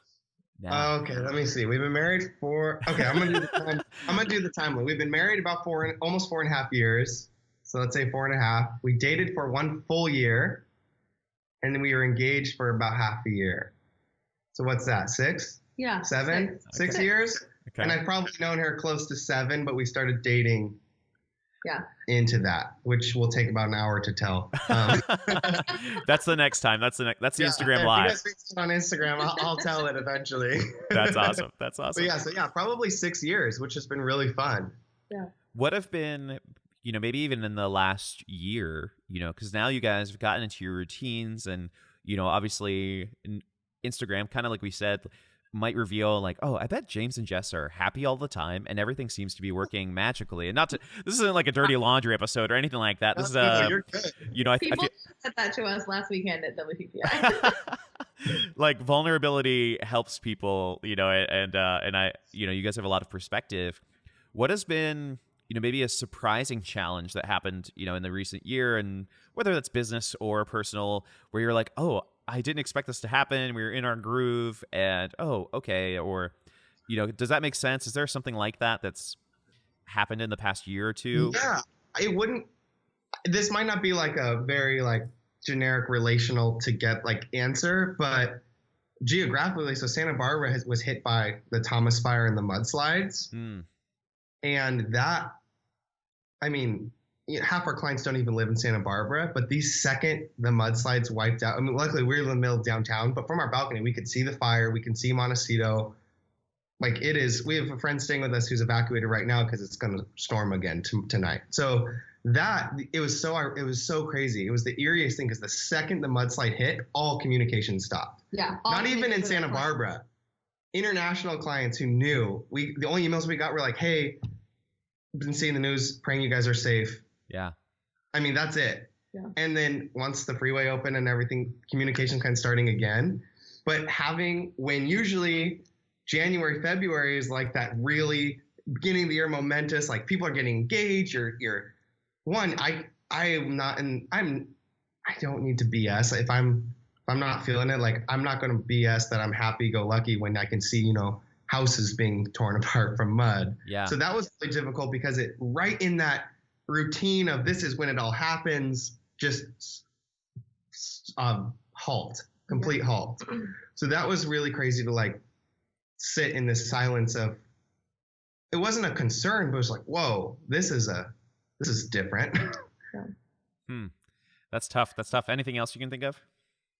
now? Okay, let me see. We've been married for. Okay, I'm gonna do the time. I'm gonna do the timeline. We've been married about almost 4.5 years. So let's say 4.5. We dated for 1 full year, and then we were engaged for about half a year. So what's that? 6? Yeah. 7? 6 years? Okay. And I've probably known her close to 7, but we started dating. Yeah. Into that, which will take about an hour to tell. That's the next time. That's the Instagram Live. If you guys on Instagram, I'll tell it eventually. That's awesome. That's awesome. But yeah, probably 6 years, which has been really fun. Yeah. What have been, maybe even in the last year, because now you guys have gotten into your routines and, obviously Instagram, kind of like we said, might reveal like, oh, I bet James and Jess are happy all the time and everything seems to be working magically. And this isn't like a dirty laundry episode or anything like that. This is you're good. People said that to us last weekend at WPPI. Like vulnerability helps people, and I, you guys have a lot of perspective. What has been, maybe a surprising challenge that happened, in the recent year, and whether that's business or personal, where you're like, oh, I didn't expect this to happen. We were in our groove and, oh, okay. Or, does that make sense? Is there something like that that's happened in the past year or two? Yeah, this might not be like a very like generic relational to get like answer, but geographically, so Santa Barbara was hit by the Thomas Fire and the mudslides. And that, half our clients don't even live in Santa Barbara, but the second the mudslides wiped out, luckily we were in the middle of downtown, but from our balcony, we could see the fire. We can see Montecito. Like we have a friend staying with us who's evacuated right now because it's going to storm again tonight. So it was so crazy. It was the eeriest thing because the second the mudslide hit, all communication stopped. Yeah. Not even in Santa Barbara. International clients who knew, the only emails we got were like, hey, been seeing the news, praying you guys are safe. Yeah. That's it. Yeah. And then once the freeway opened and everything, communication kind of starting again. But when usually January, February is like that really beginning of the year momentous, like people are getting engaged. You're one, I don't need to BS. If I'm not feeling it, like I'm not going to BS that I'm happy go lucky when I can see, houses being torn apart from mud. Yeah. So that was really difficult because it right in that routine of this is when it all happens, just complete halt. So that was really crazy to like sit in this silence of, it wasn't a concern, but it was like, whoa, this is different. That's tough. Anything else you can think of?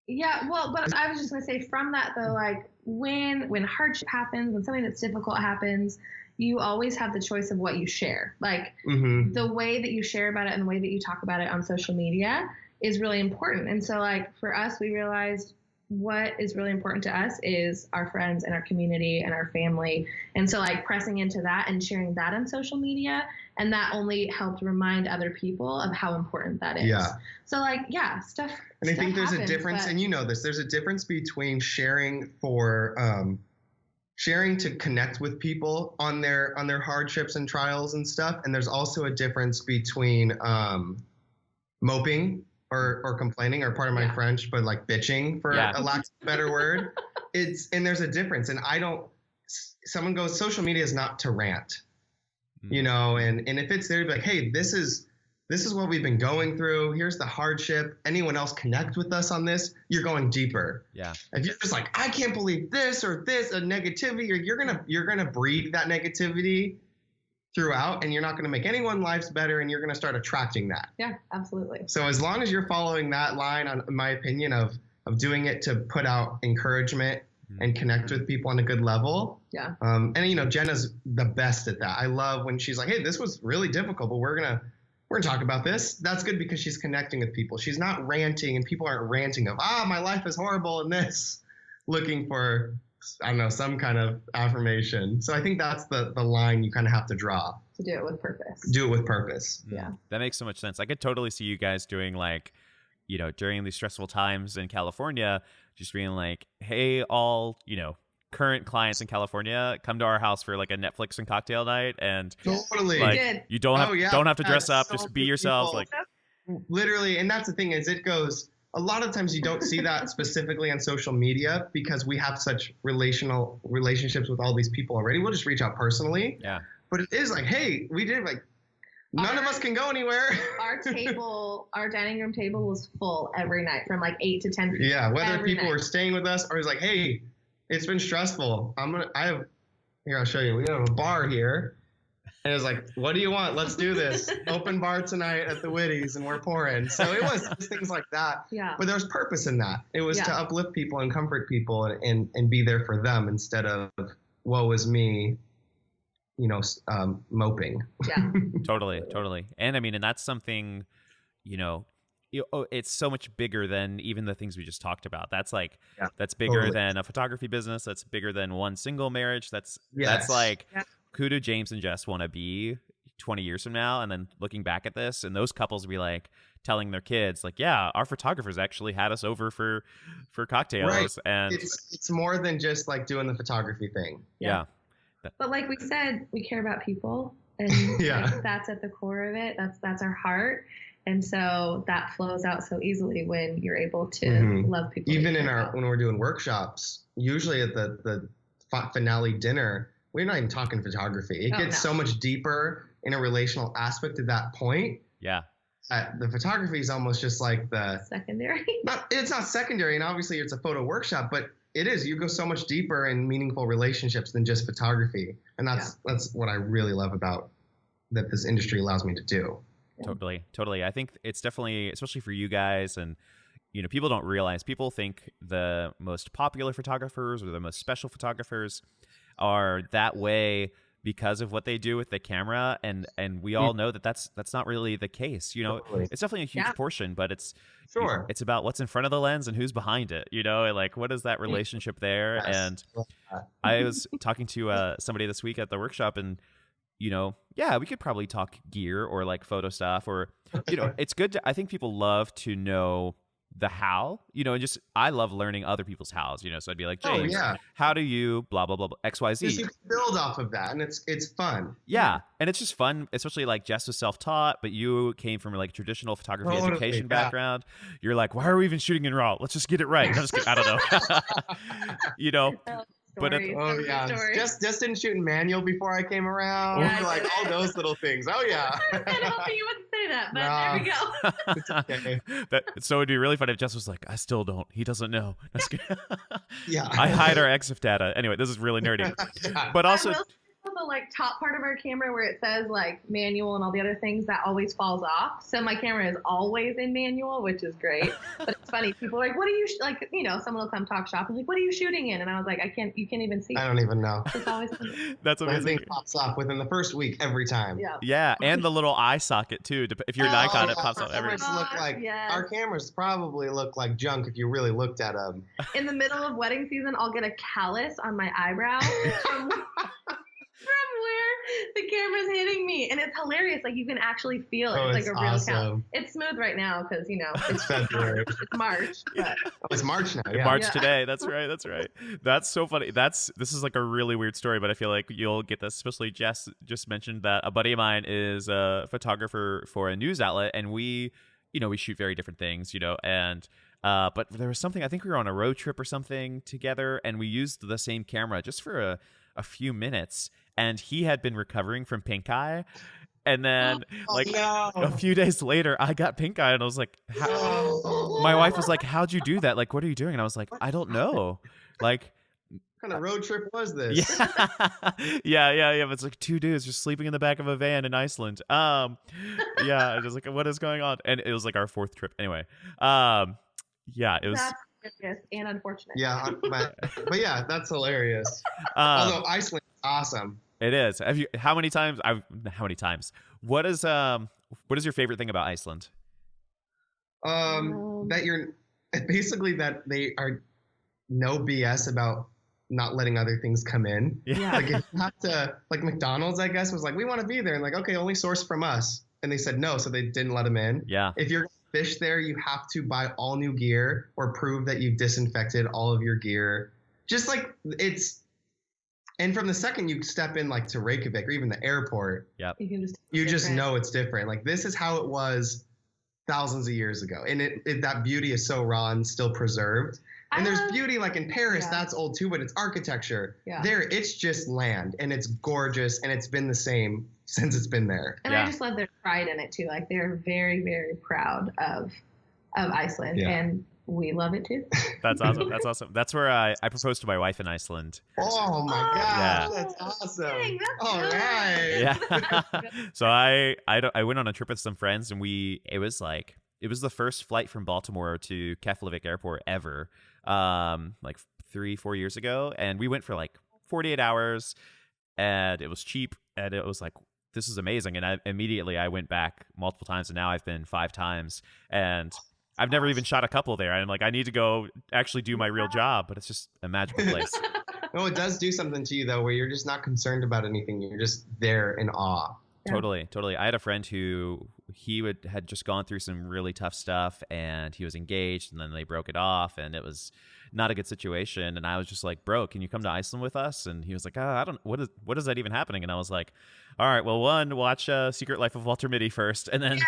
Yeah, well, but I was just going to say from that though, like when hardship happens, when something that's difficult happens, you always have the choice of what you share. Like the way that you share about it and the way that you talk about it on social media is really important. And so like for us, we realized what is really important to us is our friends and our community and our family. And so like pressing into that and sharing that on social media, and that only helped remind other people of how important that is. Yeah. So like, yeah, stuff. And I think there's happens, a difference, and there's a difference between sharing to connect with people on their hardships and trials and stuff. And there's also a difference between moping or complaining, or pardon my French, but like bitching for a lack of a better word. And there's a difference. And someone goes, social media is not to rant, and if it's there to be like, hey, this is what we've been going through. Here's the hardship. Anyone else connect with us on this? You're going deeper. Yeah. If you're just like, I can't believe this or this, a negativity, you're gonna breed that negativity throughout, and you're not gonna make anyone's lives better, and you're gonna start attracting that. Yeah, absolutely. So as long as you're following that line, in my opinion, of doing it to put out encouragement and connect with people on a good level. Yeah. And Jenna's the best at that. I love when she's like, hey, this was really difficult, but we're gonna talk about this. That's good because she's connecting with people. She's not ranting, and people aren't ranting of, my life is horrible and this, looking for, I don't know, some kind of affirmation. So I think that's the line you kind of have to draw. To do it with purpose. Do it with purpose. Yeah. That makes so much sense. I could totally see you guys doing like, during these stressful times in California, just being like, hey, all, current clients in California, come to our house for like a Netflix and cocktail night, and totally, like, you don't have to dress up, just be yourselves. Like literally, and that's the thing is, it goes a lot of times you don't see that specifically on social media because we have such relationships with all these people already. We'll just reach out personally. Yeah. But it is like, hey, we did like, none of us can go anywhere. Our dining room table was full every night from like 8 to 10 people. Yeah, whether every people night. were staying with us or it's like, hey, it's been stressful. Here, I'll show you. We have a bar here. And it was like, what do you want? Let's do this. Open bar tonight at the Whitty's and we're pouring. So it was just things like that. Yeah. But there was purpose in that. It was Yeah. to uplift people and comfort people and be there for them instead of woe is me, moping. Yeah. Totally. And I mean, and that's something, it's so much bigger than even the things we just talked about. That's like, that's bigger totally. than a photography business. That's bigger than one single marriage. That's Yes. like, Yeah. who do James and Jess want to be 20 years from now? And then looking back at this, and those couples be like telling their kids, like, yeah, our photographers actually had us over for cocktails. Right. And It's more than just like doing the photography thing. yeah. But like we said, we care about people, and Yeah. like, that's at the core of it. That's our heart, and so that flows out so easily when you're able to Mhm. love people. Even you in care about. when we're doing workshops, usually at the finale dinner, we're not even talking photography. It gets so much deeper in a relational aspect at that point. Yeah. The photography is almost just like secondary. it's not secondary, and obviously it's a photo workshop, but it is. You go so much deeper in meaningful relationships than just photography, and that's what I really love about that this industry allows me to do. Totally. I think it's definitely, especially for you guys, and people don't realize. People think the most popular photographers or the most special photographers are that way because of what they do with the camera, and we all know that that's not really the case. Totally. It's definitely a huge portion, but it's Sure. it's about what's in front of the lens and who's behind it. And like, what is that relationship there? Yes. And I was talking to somebody this week at the workshop, and we could probably talk gear or like photo stuff, or it's good to, I think people love to know the how, and just, I love learning other people's hows, so I'd be like, James, how do you blah, blah, blah, blah, XYZ. Just you can build off of that, and it's fun. Yeah. And it's just fun, especially like Jess was self-taught, but you came from like traditional photography education background. You're like, why are we even shooting in RAW? Let's just get it right. I'm just kidding. I don't know. But Stories. Just didn't shoot in manual before I came around. Yeah, Like all those little things. Oh yeah. I was kind of hoping you wouldn't say that, but there we go. Okay. So it'd be really funny if Jess was like, I still don't. He doesn't know. That's good. Yeah. I hide our EXIF data. Anyway, this is really nerdy. But also, the like top part of our camera where it says like manual and all the other things, that always falls off. So my camera is always in manual, which is great. But it's funny. People are like, what are you someone will come talk shop and like, what are you shooting in? And I was like, you can't even see. I don't even know. It's always that's amazing. That thing pops off within the first week every time. Yeah, and the little eye socket too. If you're Nikon, it pops up every. Our cameras probably look like junk if you really looked at them. In the middle of wedding season, I'll get a callus on my eyebrow from where the camera's hitting me, and it's hilarious. Like you can actually feel it. It's like a real callus. It's smooth right now because it's February. It's March. But. It's March now. Yeah. March today. That's right. That's so funny. This is like a really weird story, but I feel like you'll get this. Especially Jess just mentioned that a buddy of mine is a photographer for a news outlet, and we shoot very different things, and. But there was something, I think we were on a road trip or something together, and we used the same camera just for a few minutes, and he had been recovering from pink eye, and then a few days later I got pink eye, and I was like, my wife was like, how'd you do that? Like, what are you doing? And I was like, I don't know. Like, what kind of road trip was this? Yeah. But it's like two dudes just sleeping in the back of a van in Iceland. Yeah, I was like, what is going on? And it was like our fourth trip anyway. Yeah, it was. That's hilarious and unfortunate. Yeah, but yeah, that's hilarious. Although Iceland is awesome. It is. How many times? What is your favorite thing about Iceland? That you're basically that they are no BS about not letting other things come in. Yeah. Like if you have to, like McDonald's, I guess, was like, we want to be there, and like, okay, only source from us, and they said no, so they didn't let them in. Yeah. If you're fish there, you have to buy all new gear or prove that you've disinfected all of your gear. Just like and from the second you step in like to Reykjavik or even the airport, yep. You just know it's different. Like this is how it was thousands of years ago, and that beauty is so raw and still preserved. And there's beauty like in Paris, that's old too, but it's architecture. Yeah. There, it's just land, and it's gorgeous, and it's been the same since it's been there. And I just love their pride in it too. Like they're very, very proud of Iceland, and we love it too. That's awesome. That's awesome. That's where I proposed to my wife in Iceland. Oh my gosh, that's awesome! Dang, that's all good. right. Yeah. So I went on a trip with some friends, and it was the first flight from Baltimore to Keflavik Airport ever, like 3-4 years ago, and we went for like 48 hours, and it was cheap, and it was like, this is amazing. And I went back multiple times, and now I've been 5 times, and I've never even shot a couple there. I'm like, I need to go actually do my real job, but it's just a magical place. No, it does do something to you though, where you're just not concerned about anything. You're just there in awe. Yeah. Totally. I had a friend who had just gone through some really tough stuff, and he was engaged, and then they broke it off, and it was not a good situation. And I was just like, bro, can you come to Iceland with us? And he was like, I don't, what is that even happening? And I was like, all right, well, watch Secret Life of Walter Mitty first, and then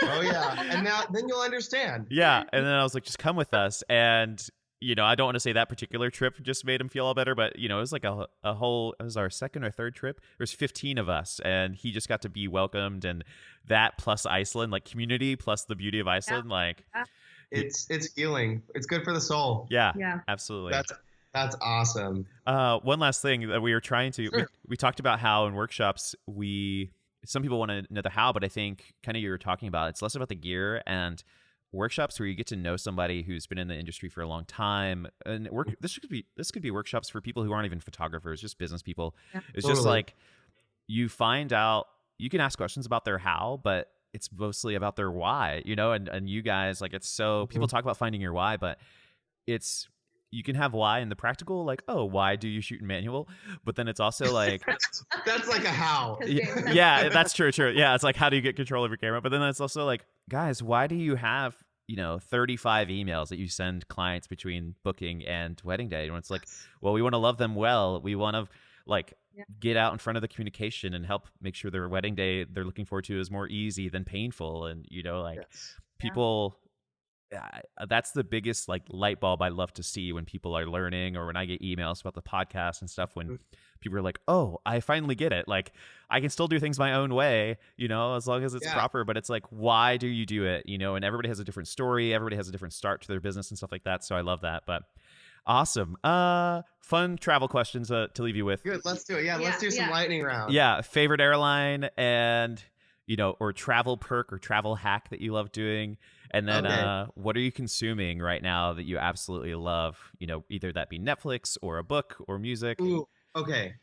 oh yeah, and then you'll understand. Yeah, and then I was like, just come with us. And I don't want to say that particular trip just made him feel all better, but it was like it was our second or third trip. There's 15 of us, and he just got to be welcomed, and that plus Iceland, like community plus the beauty of Iceland, it's healing. It's good for the soul. Yeah, absolutely. That's awesome. One last thing that we were trying to, we talked about how in workshops some people want to know the how, but I think kind of you were talking about, it's less about the gear, and workshops where you get to know somebody who's been in the industry for a long time. And this could be workshops for people who aren't even photographers, just business people. Yeah. It's just like you find out, you can ask questions about their how, but it's mostly about their why, and you guys, like, it's so people talk about finding your why, but you can have why in the practical, like, oh, why do you shoot in manual? But then it's also like that's like a how. Yeah, that's true. Yeah, it's like, how do you get control of your camera? But then it's also like, guys, why do you have 35 emails that you send clients between booking and wedding day? And it's like, well, we want to love them well. We want to get out in front of the communication and help make sure their wedding day they're looking forward to is more easy than painful. And people. That's the biggest light bulb I love to see when people are learning, or when I get emails about the podcast and stuff, when people are like, oh, I finally get it. Like, I can still do things my own way, as long as it's proper, but it's like, why do you do it? And everybody has a different story. Everybody has a different start to their business and stuff like that. So I love that. But awesome. Fun travel questions to leave you with. Good. Let's do it. Yeah. Let's do some lightning round. Yeah. Favorite airline, and, or travel perk or travel hack that you love doing. And then what are you consuming right now that you absolutely love? Either that be Netflix or a book or music. Ooh, okay.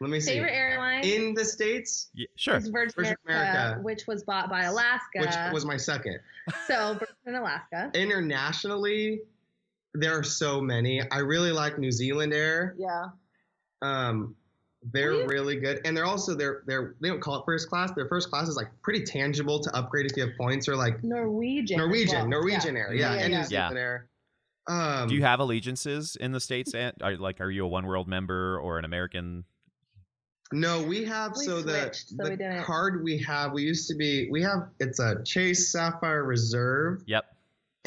Let me see. Favorite airline? In the States? Yeah, sure. Is Virgin America, which was bought by Alaska. Which was my second. So, Virgin Alaska. Internationally, there are so many. I really like New Zealand Air. Yeah. They're really good, and they're also they don't call it first class. Their first class is like pretty tangible to upgrade if you have points, or like Norwegian Air, and New Zealand Air. Do you have allegiances in the States? And are you a One World member or an American? No, we have. The card we have, it's a Chase Sapphire Reserve. Yep.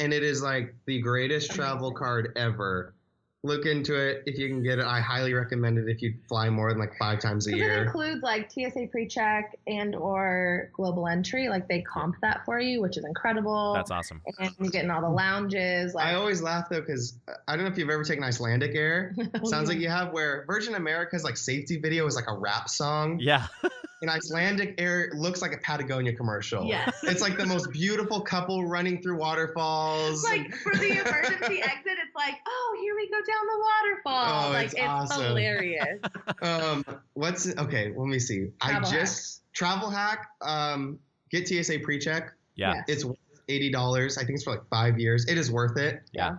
And it is like the greatest travel card ever. Look into it if you can get it. I highly recommend it if you fly more than 5 times a year. It includes TSA PreCheck and or global entry. They comp that for you, which is incredible. That's awesome. And you get in all the lounges. I always laugh though, because I don't know if you've ever taken Icelandic Air. Sounds like you have, where Virgin America's safety video is like a rap song. Yeah. And Icelandic Air looks like a Patagonia commercial. Yes. It's like the most beautiful couple running through waterfalls. For the emergency exit, it's like, oh, here we go down the waterfall. Oh, it's awesome. Hilarious. Okay, let me see. Travel hack, get TSA PreCheck. Yeah. Yes. It's $80. I think it's for 5 years. It is worth it. Yeah.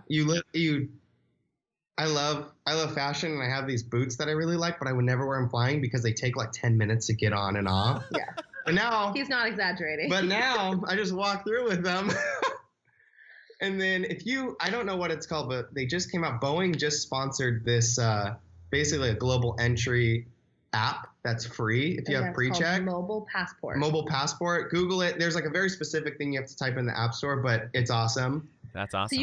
I love fashion, and I have these boots that I really like, but I would never wear them flying because they take 10 minutes to get on and off. Yeah. But now he's not exaggerating. But now I just walk through with them. And then I don't know what it's called, but they just came out. Boeing just sponsored this, basically a global entry app that's free if you have pre-check. Mobile Passport. Mobile Passport. Google it. There's like a very specific thing you have to type in the App Store, but it's awesome. That's awesome. So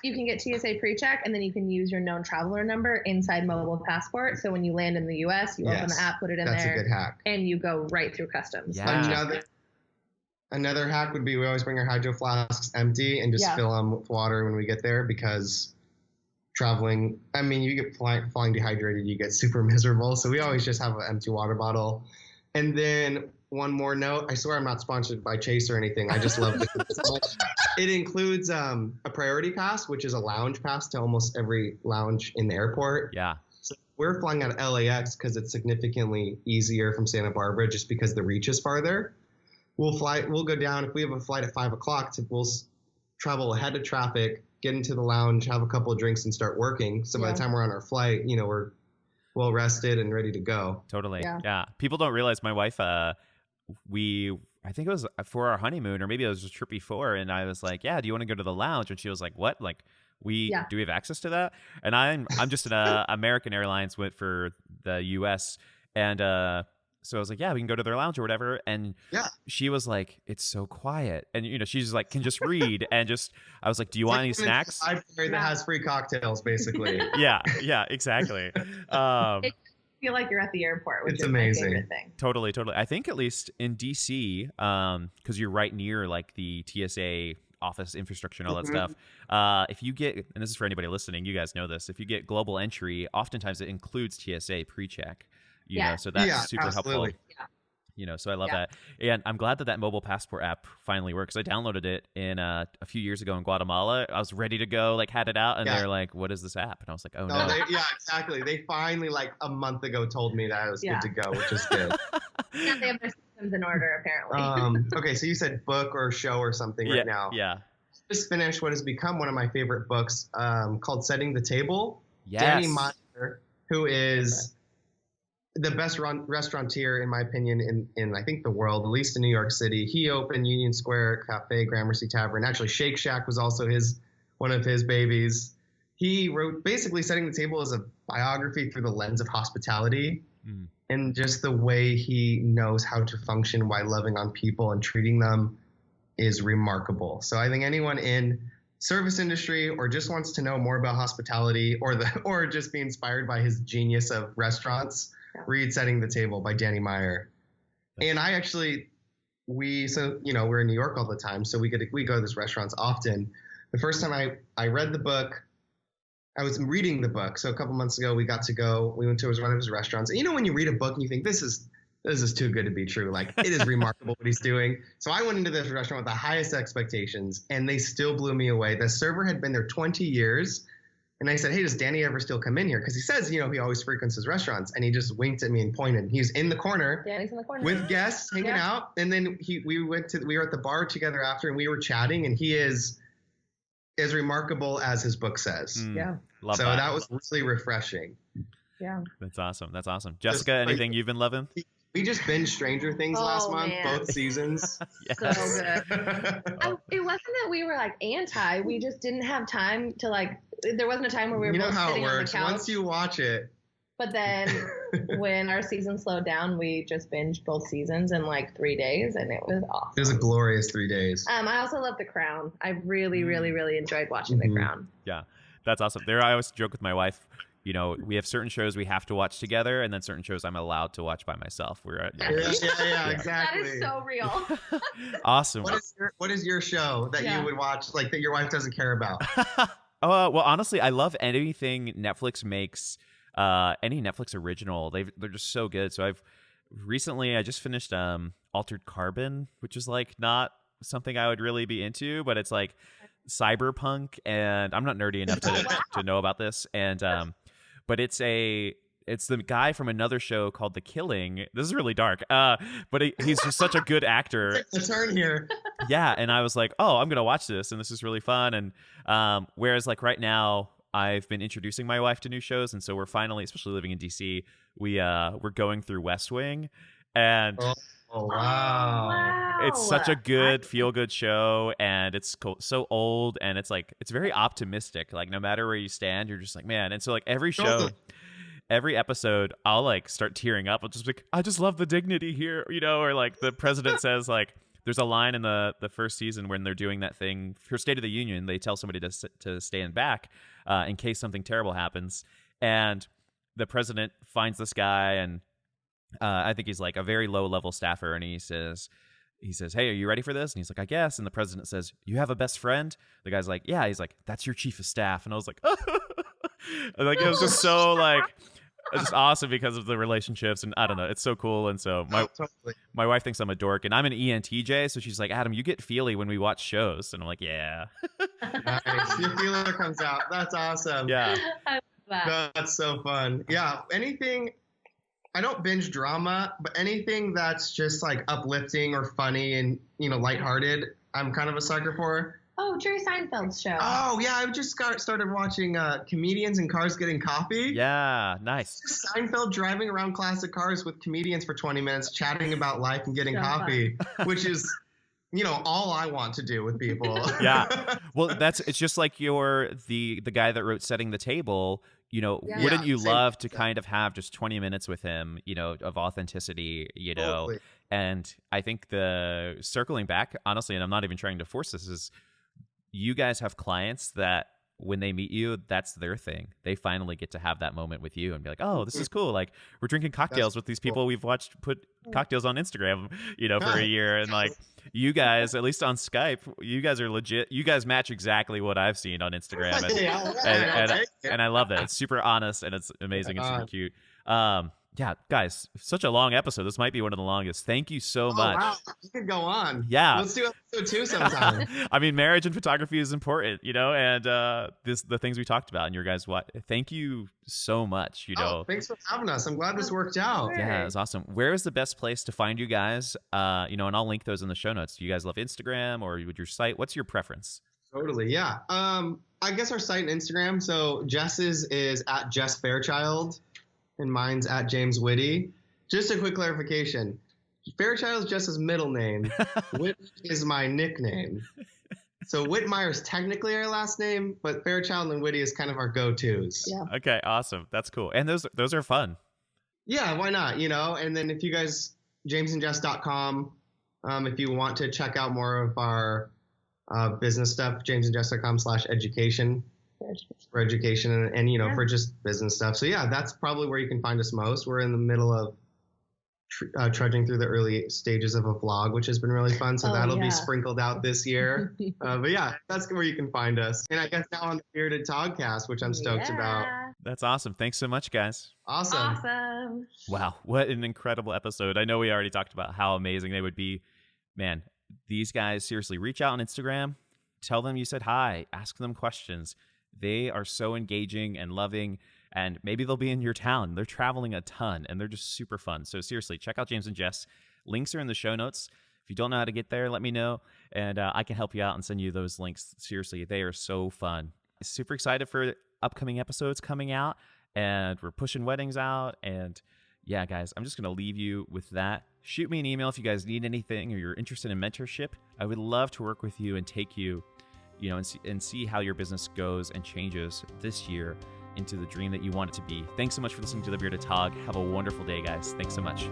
you can get TSA pre-check, and then you can use your known traveler number inside Mobile Passport. So when you land in the U.S., you open the app, put it in there. That's a good hack. And you go right through customs. Yeah. Another hack would be we always bring our hydro flasks empty and just fill them with water when we get there, because traveling, I mean, you get flying dehydrated, you get super miserable. So we always just have an empty water bottle. And then one more note, I swear I'm not sponsored by Chase or anything. I just love it so much. It includes a priority pass, which is a lounge pass to almost every lounge in the airport. Yeah. So we're flying out of LAX because it's significantly easier from Santa Barbara just because the reach is farther. We'll go down. If we have a flight at 5 o'clock, we'll travel ahead of traffic, get into the lounge, have a couple of drinks, and start working. So by the time we're on our flight, we're well rested and ready to go. Totally. Yeah. People don't realize my wife, I think it was for our honeymoon, or maybe it was a trip before, and I was like, yeah, do you want to go to the lounge? And she was like, what? Like, do we have access to that? And I'm just an American Airlines, went for the US, and so I was like, yeah, we can go to their lounge or whatever. And she was like, it's so quiet. And, she's like, can just read. And I was like, do you want any snacks? That has free cocktails, basically. Yeah, exactly. It feel like you're at the airport, which is amazing. my favorite thing. Totally. I think at least in DC, because you're right near like the TSA office infrastructure and all that stuff. If you get, and this is for anybody listening, you guys know this, if you get global entry, oftentimes it includes TSA pre-check. So that's super helpful. So I love that. And I'm glad that mobile passport app finally works. I downloaded it in a few years ago in Guatemala. I was ready to go, like had it out, and they're like, what is this app? And I was like, oh no. Exactly. They finally like a month ago told me that I was good to go, which is good. Now they have their systems in order, apparently. Okay, so you said book or show or something right now. Yeah. Just finished what has become one of my favorite books called Setting the Table. Yes. Danny Meyer, who is the best restaurateur, in my opinion, in I think the world, at least in New York City. He opened Union Square Cafe, Gramercy Tavern. Actually, Shake Shack was also one of his babies. He wrote basically Setting the Table as a biography through the lens of hospitality, and just the way he knows how to function while loving on people and treating them is remarkable. So I think anyone in service industry or just wants to know more about hospitality or just be inspired by his genius of restaurants, read Setting the Table by Danny Meyer. And I actually, we're in New York all the time, so we go to these restaurants often. The first time I read the book, I was reading the book. So a couple months ago, we went to one of his restaurants. And when you read a book and you think, this is too good to be true. Like, it is remarkable what he's doing. So I went into this restaurant with the highest expectations, and they still blew me away. The server had been there 20 years. And I said, hey, does Danny ever still come in here? Because he says, he always frequents his restaurants. And he just winked at me and pointed. He's in the corner, with guests hanging out. And then we were at the bar together after, and we were chatting. And he is as remarkable as his book says. Love so that was really refreshing. Yeah. That's awesome. Jessica, anything you've been loving? We just binged Stranger Things last month, both seasons. So good. It wasn't that we were like anti. We just didn't have time to there wasn't a time where we were both sitting on the couch. Once you watch it. But then when our season slowed down, we just binged both seasons in 3 days, and it was awesome. It was a glorious 3 days. I also love The Crown. I really, really, really enjoyed watching The Crown. Yeah, that's awesome. I always joke with my wife, we have certain shows we have to watch together, and then certain shows I'm allowed to watch by myself. Yeah, exactly. That is so real. Awesome. What is your show that you would watch, that your wife doesn't care about? Well, honestly, I love anything Netflix makes. Any Netflix original, they're just so good. So I just finished Altered Carbon, which is not something I would really be into, but it's cyberpunk, and I'm not nerdy enough to know about this. And but it's the guy from another show called The Killing. This is really dark, but he's just such a good actor. It's a turn here. Yeah, and I was like, oh, I'm gonna watch this, and this is really fun. And whereas right now, I've been introducing my wife to new shows, and so we're finally, especially living in DC, we're going through West Wing, and oh wow, it's such a good feel-good show, and it's so old, and it's very optimistic. No matter where you stand, you're just man. And so every show, every episode I'll like start tearing up. I'll just be like, I just love the dignity here, or like the president says, like, there's a line in the first season when they're doing that thing for State of the Union. They tell somebody to stand back in case something terrible happens. And the president finds this guy, and I think he's like a very low-level staffer, and he says, hey, are you ready for this? And he's like, I guess. And the president says, you have a best friend? The guy's like, yeah. He's like, that's your chief of staff. And I was like, and like, it was just so like, it's just awesome because of the relationships, and I don't know, it's so cool. And so my wife thinks I'm a dork, and I'm an ENTJ, so she's like, Adam, you get feely when we watch shows, and I'm like, yeah. Nice. Your feeler comes out. That's awesome. Yeah. I love that. That's so fun. Yeah. Anything. I don't binge drama, but anything that's just like uplifting or funny and lighthearted, I'm kind of a sucker for. Oh, Jerry Seinfeld's show. Oh yeah, I just started watching comedians in cars getting coffee. Yeah, nice. Seinfeld driving around classic cars with comedians for 20 minutes, chatting about life and getting coffee, which is, all I want to do with people. Yeah. Well, it's just like you're the guy that wrote Setting the Table. Wouldn't you love to kind of have just 20 minutes with him, of authenticity, Totally. And I think the circling back, honestly, and I'm not even trying to force this, is you guys have clients that when they meet you, that's their thing. They finally get to have that moment with you and be like, oh, this is cool. Like, we're drinking cocktails with these people we've watched put cocktails on Instagram, for a year. And like, you guys, at least on Skype, you guys are legit. You guys match exactly what I've seen on Instagram. And I love that. It's super honest, and it's amazing and super cute. Yeah, guys, such a long episode. This might be one of the longest. Thank you so much. Wow, you could go on. Yeah. Let's do episode 2 sometime. I mean, marriage and photography is important, and the things we talked about. And your guys, thank you so much. Thanks for having us. I'm glad this worked out. Yeah, it's awesome. Where is the best place to find you guys? And I'll link those in the show notes. Do you guys love Instagram or would your site? What's your preference? Totally, yeah. I guess our site and Instagram. So Jess's is at Jess Fairchild, and mine's at James Witty. Just a quick clarification. Fairchild is Jess's middle name. Witt is my nickname. So Wittmayer is technically our last name, but Fairchild and Witty is kind of our go-tos. Yeah. Okay, awesome. That's cool. And those are fun. Yeah, why not? And then if you guys, jamesandjess.com, if you want to check out more of our business stuff, jamesandjess.com/education. For education and for just business stuff. So yeah, that's probably where you can find us most. We're in the middle of trudging through the early stages of a vlog, which has been really fun. So that'll be sprinkled out this year. But yeah, that's where you can find us. And I guess now on the Bearded Tog Podcast, which I'm stoked about. That's awesome. Thanks so much, guys. Awesome. Wow, what an incredible episode. I know we already talked about how amazing they would be. Man, these guys, seriously, reach out on Instagram. Tell them you said hi. Ask them questions. They are so engaging and loving, and maybe they'll be in your town. They're traveling a ton, and they're just super fun. So seriously, check out James and Jess. Links are in the show notes. If you don't know how to get there, let me know, and I can help you out and send you those links. Seriously, they are so fun. Super excited for upcoming episodes coming out, and we're pushing weddings out. And yeah, guys, I'm just going to leave you with that. Shoot me an email if you guys need anything or you're interested in mentorship. I would love to work with you and take you and see how your business goes and changes this year into the dream that you want it to be. Thanks so much for listening to The Bearded Tog. Have a wonderful day, guys. Thanks so much.